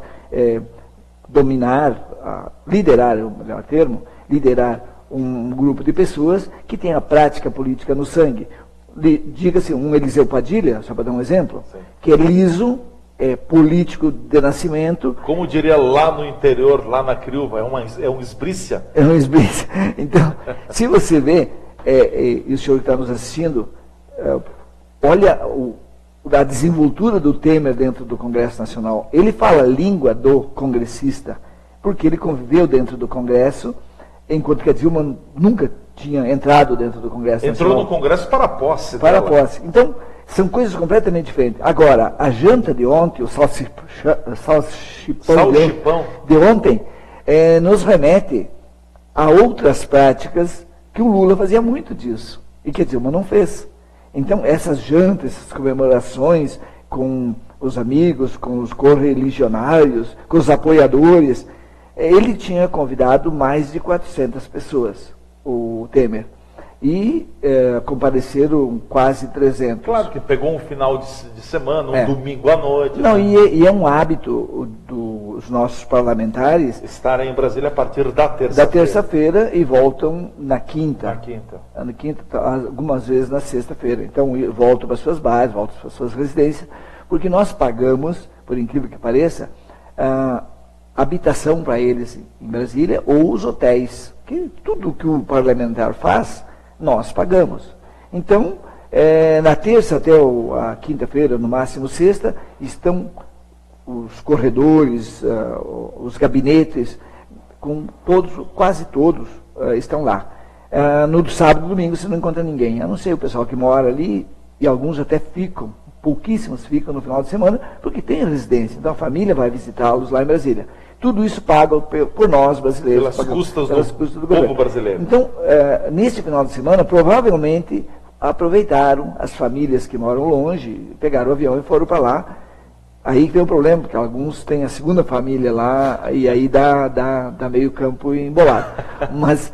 liderar, é o melhor termo, liderar um grupo de pessoas que tem a prática política no sangue. Diga-se um Eliseu Padilha, só para dar um exemplo, sim, que é liso, é político de nascimento. Como diria lá no interior, lá na Criúva, é um esbrícia. É um esbrícia. Então, se você vê, e o senhor que está nos assistindo, olha a desenvoltura do Temer dentro do Congresso Nacional. Ele fala a língua do congressista, porque ele conviveu dentro do Congresso, enquanto que a Dilma nunca tinha entrado dentro do Congresso Nacional. Entrou no Congresso para a posse Para a dela. posse. Então, são coisas completamente diferentes. Agora, a janta de ontem, o salchipão de ontem, nos remete a outras práticas que o Lula fazia muito disso, e que a Dilma não fez. Então, essas jantas, essas comemorações com os amigos, com os correligionários, com os apoiadores, ele tinha convidado mais de 400 pessoas, o Temer. E compareceram quase 300. Claro que pegou um final de semana, um domingo à noite. Não, e é um hábito dos nossos parlamentares estarem em Brasília a partir da terça-feira. Da terça-feira e voltam na quinta. Na quinta. Algumas vezes na sexta-feira. Então voltam para suas bases, voltam para suas residências, porque nós pagamos, por incrível que pareça, habitação para eles em Brasília ou os hotéis. Que tudo que o parlamentar faz, nós pagamos. Então, na terça até a quinta-feira, no máximo sexta, estão os corredores, os gabinetes, com todos, quase todos estão lá. No sábado e domingo você não encontra ninguém, a não ser o pessoal que mora ali, e alguns até ficam, pouquíssimos ficam no final de semana, porque tem residência, então a família vai visitá-los lá em Brasília. Tudo isso pago por nós brasileiros. Pelas custas do povo brasileiro. Então, nesse final de semana, provavelmente aproveitaram as famílias que moram longe, pegaram o avião e foram para lá. Aí que tem um problema, porque alguns têm a segunda família lá, e aí dá meio campo embolado. Mas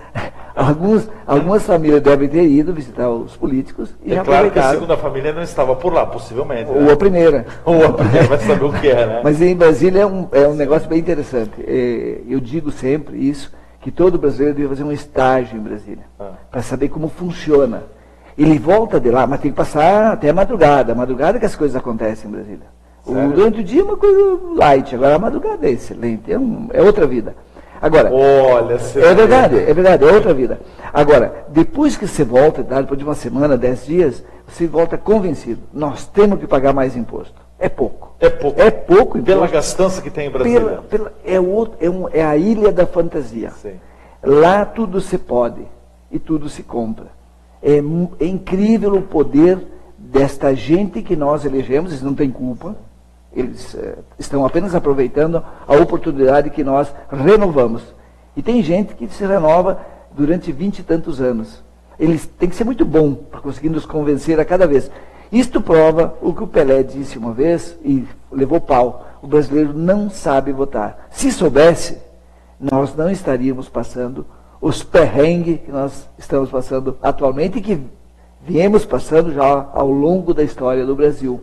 algumas famílias devem ter ido visitar os políticos e já claro aproveitaram. Que a segunda família não estava por lá, possivelmente. Ou a primeira. Ou a primeira, vai saber o que é, né? Mas em Brasília é um negócio bem interessante. Eu digo sempre isso, que todo brasileiro deve fazer um estágio em Brasília, para saber como funciona. Ele volta de lá, mas tem que passar até a madrugada. A madrugada que as coisas acontecem em Brasília. Durante o dia é uma coisa light, agora a madrugada é excelente, é outra vida. Agora, olha, é verdade, é outra vida. Agora, depois que você volta, depois de uma semana, 10 dias, você volta convencido. Nós temos que pagar mais imposto. É pouco. É pouco imposto. Pela gastança que tem em Brasília. É a ilha da fantasia. Sim. Lá tudo se pode e tudo se compra. É incrível o poder desta gente que nós elegemos, eles não têm culpa. Eles estão apenas aproveitando a oportunidade que nós renovamos. E tem gente que se renova durante 20 e tantos anos. Eles têm que ser muito bom para conseguir nos convencer a cada vez. Isto prova o que o Pelé disse uma vez e levou pau. O brasileiro não sabe votar. Se soubesse, nós não estaríamos passando os perrengues que nós estamos passando atualmente e que viemos passando já ao longo da história do Brasil.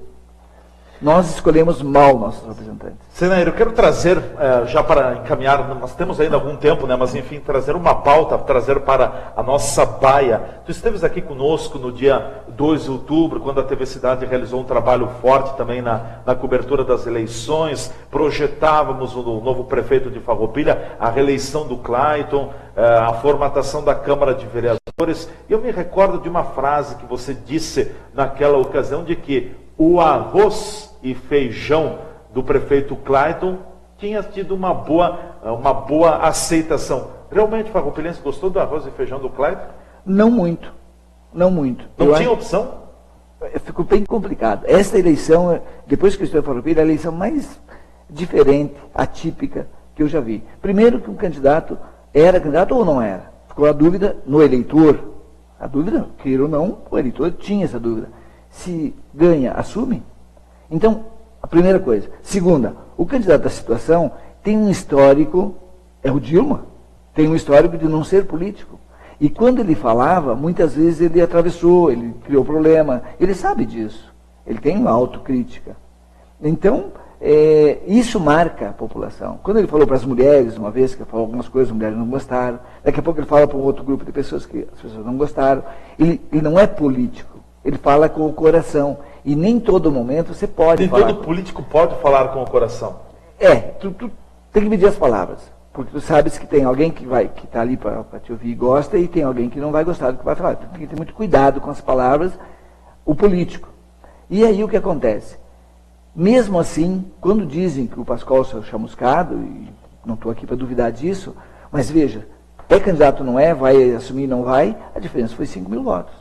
Nós escolhemos mal nossos representantes. Senaíro, eu quero trazer, já para encaminhar, nós temos ainda algum tempo, né, mas enfim, trazer uma pauta, trazer para a nossa baia. Tu esteves aqui conosco no dia 2 de outubro, quando a TV Cidade realizou um trabalho forte também na cobertura das eleições, projetávamos o novo prefeito de Farroupilha, a reeleição do Clayton, a formatação da Câmara de Vereadores. E eu me recordo de uma frase que você disse naquela ocasião, de que o arroz e feijão do prefeito Clayton tinha tido uma boa aceitação. Realmente, Farroupilhense gostou do arroz e feijão do Clayton? Não muito. Não muito. Não tinha opção? Ficou bem complicado. Esta eleição, depois que eu estou em Farroupilha, é a eleição mais diferente, atípica que eu já vi. Primeiro que um candidato era candidato ou não era. Ficou a dúvida no eleitor. A dúvida, queira ou não, o eleitor tinha essa dúvida. Se ganha, assume. Então, a primeira coisa. Segunda, o candidato da situação tem um histórico, é o Dilma, tem um histórico de não ser político. E quando ele falava, muitas vezes ele atravessou, ele criou problema. Ele sabe disso. Ele tem uma autocrítica. Então, isso marca a população. Quando ele falou para as mulheres, uma vez que ele falou algumas coisas, as mulheres não gostaram. Daqui a pouco ele fala para um outro grupo de pessoas que as pessoas não gostaram. Ele não é político. Ele fala com o coração. E nem todo momento você pode falar. Nem todo político pode falar com o coração. Tu tem que medir as palavras. Porque tu sabes que tem alguém que está ali para te ouvir e gosta, e tem alguém que não vai gostar do que vai falar. Tu tem que ter muito cuidado com as palavras, o político. E aí o que acontece? Mesmo assim, quando dizem que o Pascoal é chamuscado, e não estou aqui para duvidar disso, mas veja, é candidato não é, vai assumir não vai, a diferença foi 5 mil votos.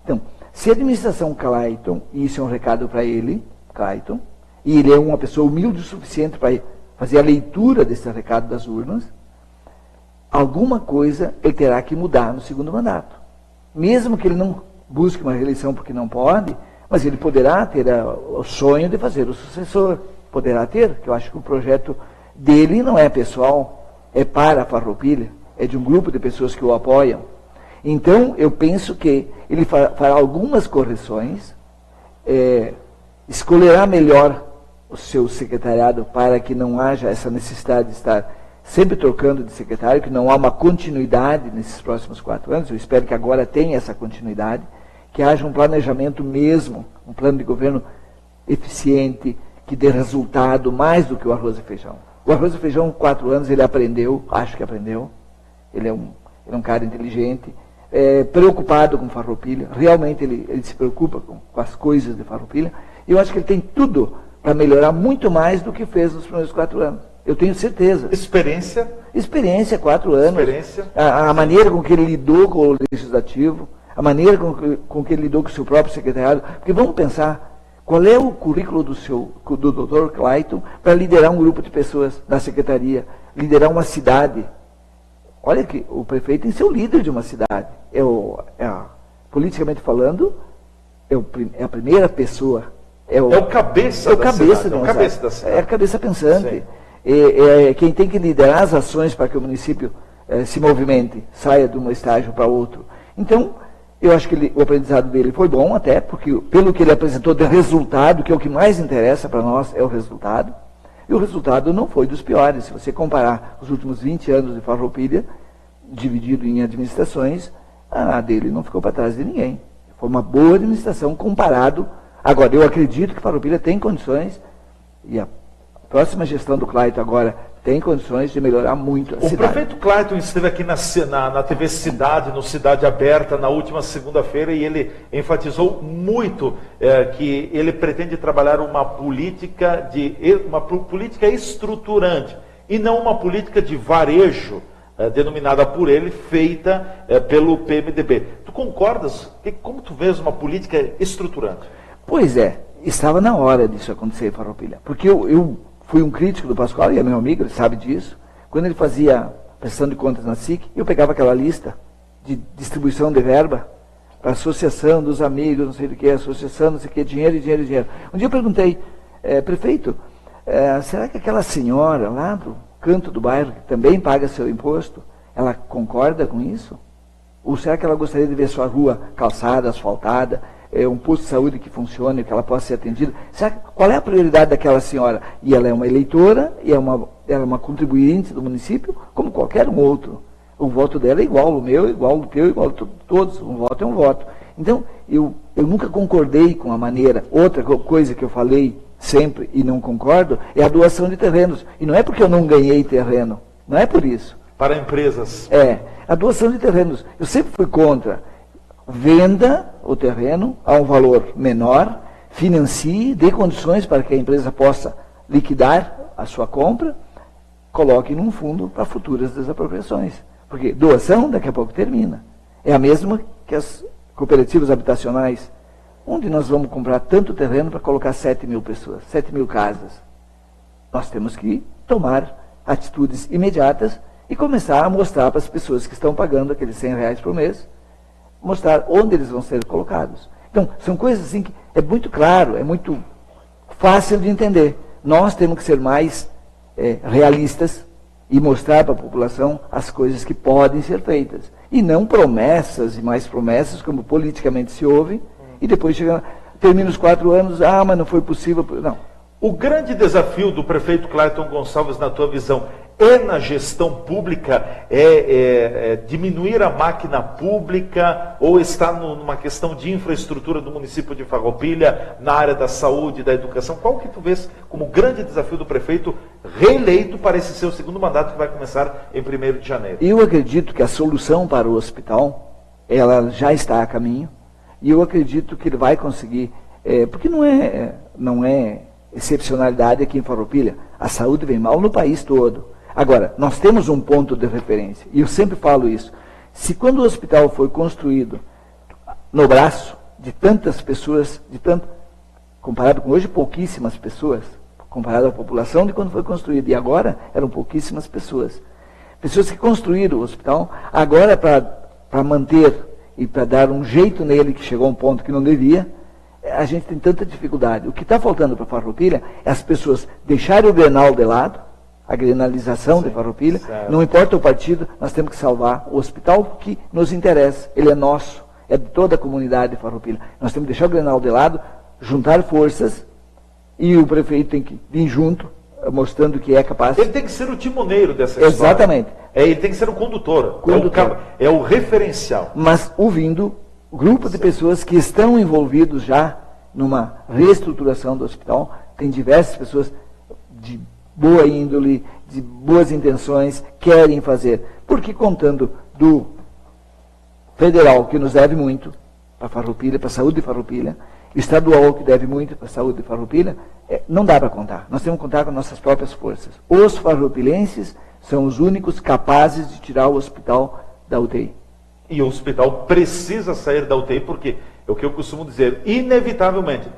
Então, se a administração Clayton, e isso é um recado para ele, Clayton, e ele é uma pessoa humilde o suficiente para fazer a leitura desse recado das urnas, alguma coisa ele terá que mudar no segundo mandato. Mesmo que ele não busque uma reeleição porque não pode, mas ele poderá ter o sonho de fazer o sucessor. Poderá ter, que eu acho que o projeto dele não é pessoal, é para a Farroupilha, é de um grupo de pessoas que o apoiam. Então, eu penso que ele fará algumas correções, escolherá melhor o seu secretariado para que não haja essa necessidade de estar sempre trocando de secretário, que não há uma continuidade nesses próximos 4 anos. Eu espero que agora tenha essa continuidade, que haja um planejamento mesmo, um plano de governo eficiente, que dê resultado mais do que o arroz e feijão. O arroz e feijão, 4 anos, ele aprendeu, acho que aprendeu. Ele é um cara inteligente, preocupado com Farroupilha, realmente ele se preocupa com as coisas de Farroupilha, e eu acho que ele tem tudo para melhorar muito mais do que fez nos primeiros 4 anos. Eu tenho certeza. Experiência? Experiência, 4 anos. Experiência. A maneira com que ele lidou com o legislativo, a maneira com que ele lidou com o seu próprio secretariado. Porque vamos pensar, qual é o currículo do Dr. Clayton para liderar um grupo de pessoas na secretaria, liderar uma cidade? Olha que o prefeito tem que ser o líder de uma cidade. Politicamente falando, é a primeira pessoa. É o cabeça da cidade. É a cabeça pensante. Quem tem que liderar as ações para que o município se movimente, saia de um estágio para outro. Então, eu acho que o aprendizado dele foi bom até, porque pelo que ele apresentou de resultado, que é o que mais interessa para nós, é o resultado. E o resultado não foi dos piores. Se você comparar os últimos 20 anos de Farroupilha, dividido em administrações, a dele não ficou para trás de ninguém. Foi uma boa administração comparado. Agora, eu acredito que Farroupilha tem condições, e a próxima gestão do Clayton agora tem condições de melhorar muito a cidade. O prefeito Clayton esteve aqui na TV Cidade, no Cidade Aberta, na última segunda-feira, e ele enfatizou muito que ele pretende trabalhar uma política estruturante, e não uma política de varejo, denominada por ele, feita pelo PMDB. Tu concordas? Como tu vês uma política estruturante? Pois é, estava na hora disso acontecer em Farroupilha. Porque eu fui um crítico do Pascoal, e é meu amigo, ele sabe disso. Quando ele fazia prestação de contas na SIC, eu pegava aquela lista de distribuição de verba para a associação dos amigos, não sei do que, associação, não sei o que, dinheiro. Um dia eu perguntei, prefeito, será que aquela senhora lá do canto do bairro, que também paga seu imposto, ela concorda com isso? Ou será que ela gostaria de ver sua rua calçada, asfaltada, um posto de saúde que funcione, que ela possa ser atendida? Qual é a prioridade daquela senhora? E ela é uma eleitora, e ela é uma contribuinte do município, como qualquer um outro. O voto dela é igual ao meu, igual ao teu, igual a todos. Um voto é um voto. Então, eu nunca concordei com a maneira. Outra coisa que eu falei sempre e não concordo é a doação de terrenos. E não é porque eu não ganhei terreno, não é por isso. Para empresas. A doação de terrenos. Eu sempre fui contra. Venda o terreno a um valor menor, financie, dê condições para que a empresa possa liquidar a sua compra, coloque num fundo para futuras desapropriações. Porque doação daqui a pouco termina. É a mesma que as cooperativas habitacionais, onde nós vamos comprar tanto terreno para colocar 7 mil pessoas, 7 mil casas. Nós temos que tomar atitudes imediatas e começar a mostrar para as pessoas que estão pagando aqueles R$100 por mês, mostrar onde eles vão ser colocados. Então, são coisas assim que é muito claro, é muito fácil de entender. Nós temos que ser mais realistas e mostrar para a população as coisas que podem ser feitas. E não promessas e mais promessas, como politicamente se ouve, e depois termina os 4 anos, mas não foi possível. Não. O grande desafio do prefeito Clayton Gonçalves, na tua visão, é na gestão pública, diminuir a máquina pública, ou está numa questão de infraestrutura do município de Farroupilha, na área da saúde e da educação? Qual que tu vês como grande desafio do prefeito reeleito para esse seu segundo mandato que vai começar em 1º de janeiro? Eu acredito que a solução para o hospital, ela já está a caminho, e eu acredito que ele vai conseguir Porque não é excepcionalidade aqui em Farroupilha. A saúde vem mal no país todo. Agora, nós temos um ponto de referência, e eu sempre falo isso. Se quando o hospital foi construído no braço de tantas pessoas, comparado com hoje, pouquíssimas pessoas, comparado à população de quando foi construído, e agora eram pouquíssimas pessoas. Pessoas que construíram o hospital, agora para manter e para dar um jeito nele, que chegou a um ponto que não devia, a gente tem tanta dificuldade. O que está faltando para Farroupilha é as pessoas deixarem o Grenal de lado, a grenalização de Farroupilha, não importa o partido, nós temos que salvar o hospital que nos interessa, ele é nosso, é de toda a comunidade de Farroupilha. Nós temos que deixar o Grenal de lado, juntar forças, e o prefeito tem que vir junto, mostrando que é capaz. Ele tem que ser o timoneiro dessa história. Exatamente. Ele tem que ser o condutor. É o referencial. Mas ouvindo grupo de pessoas que estão envolvidos já numa reestruturação do hospital, tem diversas pessoas de boa índole, de boas intenções, querem fazer. Porque contando do federal, que nos deve muito para Farroupilha, para a saúde de Farroupilha, estadual, que deve muito para a saúde de Farroupilha, não dá para contar. Nós temos que contar com nossas próprias forças. Os farroupilenses são os únicos capazes de tirar o hospital da UTI. E o hospital precisa sair da UTI, porque é o que eu costumo dizer, inevitavelmente,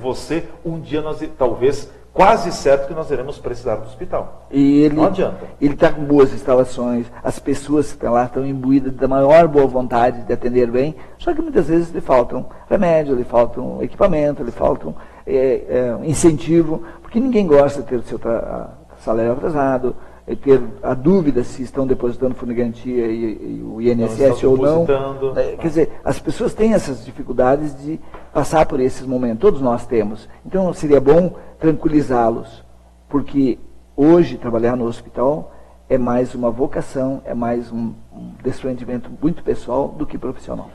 você, um dia nós, talvez, quase certo que nós iremos precisar do hospital. E não adianta. Ele está com boas instalações, as pessoas que estão lá estão imbuídas da maior boa vontade de atender bem, só que muitas vezes lhe faltam remédio, lhe faltam equipamento, lhe faltam incentivo, porque ninguém gosta de ter o seu salário atrasado, ter a dúvida se estão depositando fundo de garantia e o INSS ou não. Quer dizer, as pessoas têm essas dificuldades de passar por esses momentos, todos nós temos. Então seria bom tranquilizá-los, porque hoje trabalhar no hospital é mais uma vocação, é mais um desprendimento muito pessoal do que profissional.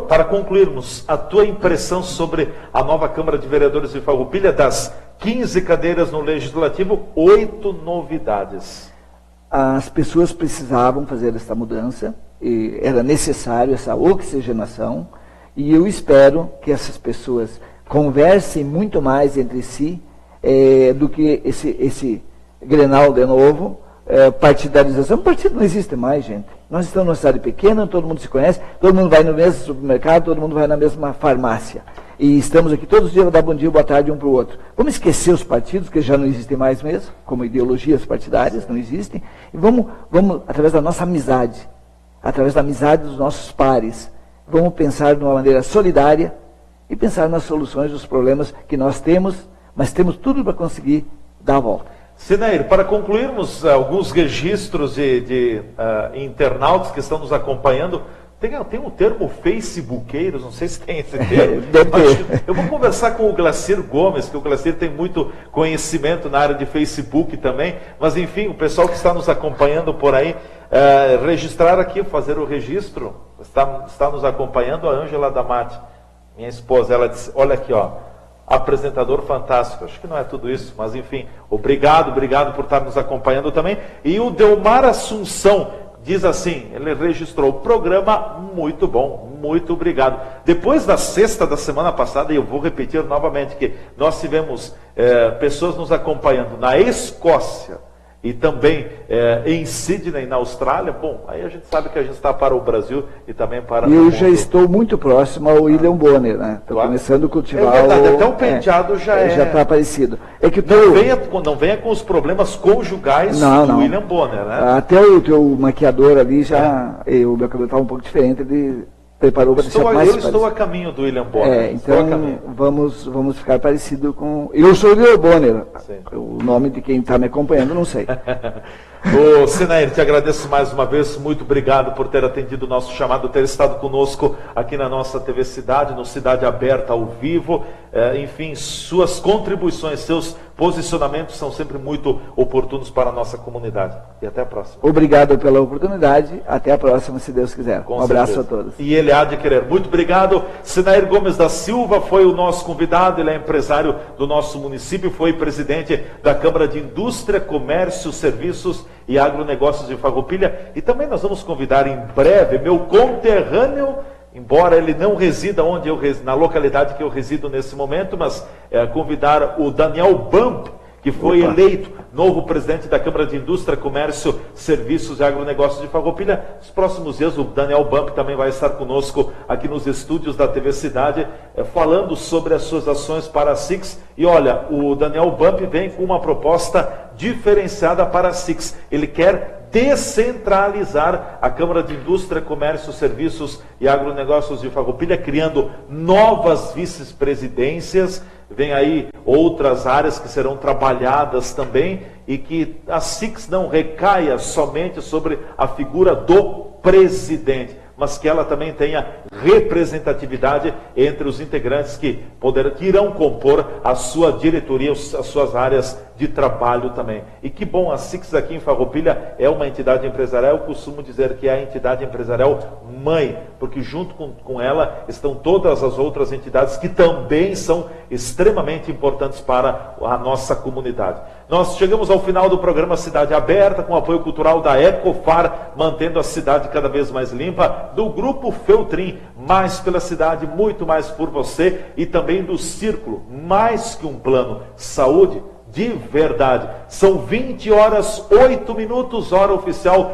Para concluirmos, a tua impressão sobre a nova Câmara de Vereadores de Farroupilha, das 15 cadeiras no Legislativo, 8 novidades. As pessoas precisavam fazer essa mudança, e era necessário essa oxigenação, e eu espero que essas pessoas conversem muito mais entre si do que esse Grenal de novo, partidarização. O partido não existe mais, gente. Nós estamos numa cidade pequena, todo mundo se conhece, todo mundo vai no mesmo supermercado, todo mundo vai na mesma farmácia. E estamos aqui todos os dias para dar bom dia, boa tarde um para o outro. Vamos esquecer os partidos, que já não existem mais mesmo, como ideologias partidárias, não existem. E vamos, através da nossa amizade, através da amizade dos nossos pares, vamos pensar de uma maneira solidária e pensar nas soluções dos problemas que nós temos, mas temos tudo para conseguir dar a volta. Sinair, para concluirmos alguns registros de internautas que estão nos acompanhando, tem um termo facebookeiros, não sei se tem esse termo. Eu vou conversar com o Glacir Gomes, que o Glacir tem muito conhecimento na área de Facebook também, mas enfim, o pessoal que está nos acompanhando por aí, registrar aqui, fazer o registro, está nos acompanhando a Ângela Damati, minha esposa, ela disse, olha aqui, ó, apresentador fantástico, acho que não é tudo isso, mas enfim, obrigado por estar nos acompanhando também. E o Delmar Assunção diz assim, ele registrou o programa muito bom, muito obrigado. Depois da sexta da semana passada, e eu vou repetir novamente, que nós tivemos pessoas nos acompanhando na Escócia e também em Sydney, na Austrália. Bom, aí a gente sabe que a gente está para o Brasil e também para o mundo. Eu já estou muito próximo ao William Bonner, né? Estou começando a cultivar. É verdade, até o penteado já está aparecido. É que não venha com os problemas conjugais do William Bonner, né? Até o teu maquiador ali o meu cabelo estava um pouco diferente, ele preparou para deixar mais parecido. Estou a caminho do William Bonner. Então vamos ficar parecido com... Eu sou o William Bonner. Sim. O nome de quem está me acompanhando, não sei. Ô, Sinair, te agradeço mais uma vez, muito obrigado por ter atendido o nosso chamado, ter estado conosco aqui na nossa TV Cidade, no Cidade Aberta ao vivo. Enfim, suas contribuições, seus posicionamentos são sempre muito oportunos para a nossa comunidade. E até a próxima. Obrigado pela oportunidade, até a próxima, se Deus quiser. Um abraço a todos. E ele há de querer. Muito obrigado. Sinair Gomes da Silva foi o nosso convidado, ele é empresário do nosso município, foi presidente da Câmara de Indústria, Comércio, Serviços e Agronegócios de Farroupilha. E também nós vamos convidar em breve meu conterrâneo embora ele não resida onde na localidade que eu resido nesse momento, mas convidar o Daniel Bump, que foi eleito novo presidente da Câmara de Indústria, Comércio, Serviços e Agronegócios de Farroupilha. Nos próximos dias o Daniel Bump também vai estar conosco aqui nos estúdios da TV Cidade, falando sobre as suas ações para a SIX. E olha, o Daniel Bump vem com uma proposta diferenciada para a SIX. Ele quer descentralizar a Câmara de Indústria, Comércio, Serviços e Agronegócios de Farroupilha, criando novas vice-presidências. Vem aí outras áreas que serão trabalhadas também, e que a SIX não recaia somente sobre a figura do presidente, mas que ela também tenha representatividade entre os integrantes que irão compor a sua diretoria, as suas áreas de trabalho também. E que bom, a SIX aqui em Farroupilha é uma entidade empresarial. Eu costumo dizer que é a entidade empresarial mãe, porque junto com ela estão todas as outras entidades que também são extremamente importantes para a nossa comunidade. Nós chegamos ao final do programa Cidade Aberta, com o apoio cultural da Ecofar, mantendo a cidade cada vez mais limpa, do Grupo Feltrin, mais pela cidade, muito mais por você, e também do Círculo, mais que um plano, saúde de verdade. São 20 horas 8 minutos, hora oficial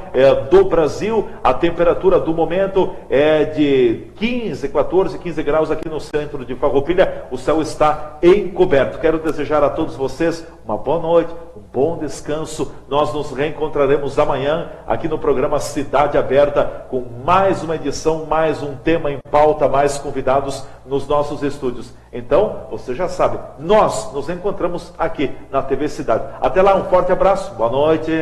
do Brasil. A temperatura do momento é de 14, 15 graus aqui no centro de Farroupilha. O céu está encoberto. Quero desejar a todos vocês uma boa noite, um bom descanso. Nós nos reencontraremos amanhã aqui no programa Cidade Aberta, com mais uma edição, mais um tema em pauta, mais convidados nos nossos estúdios. Então, você já sabe, nós nos encontramos aqui na TV Cidade. Até lá, um forte abraço, boa noite.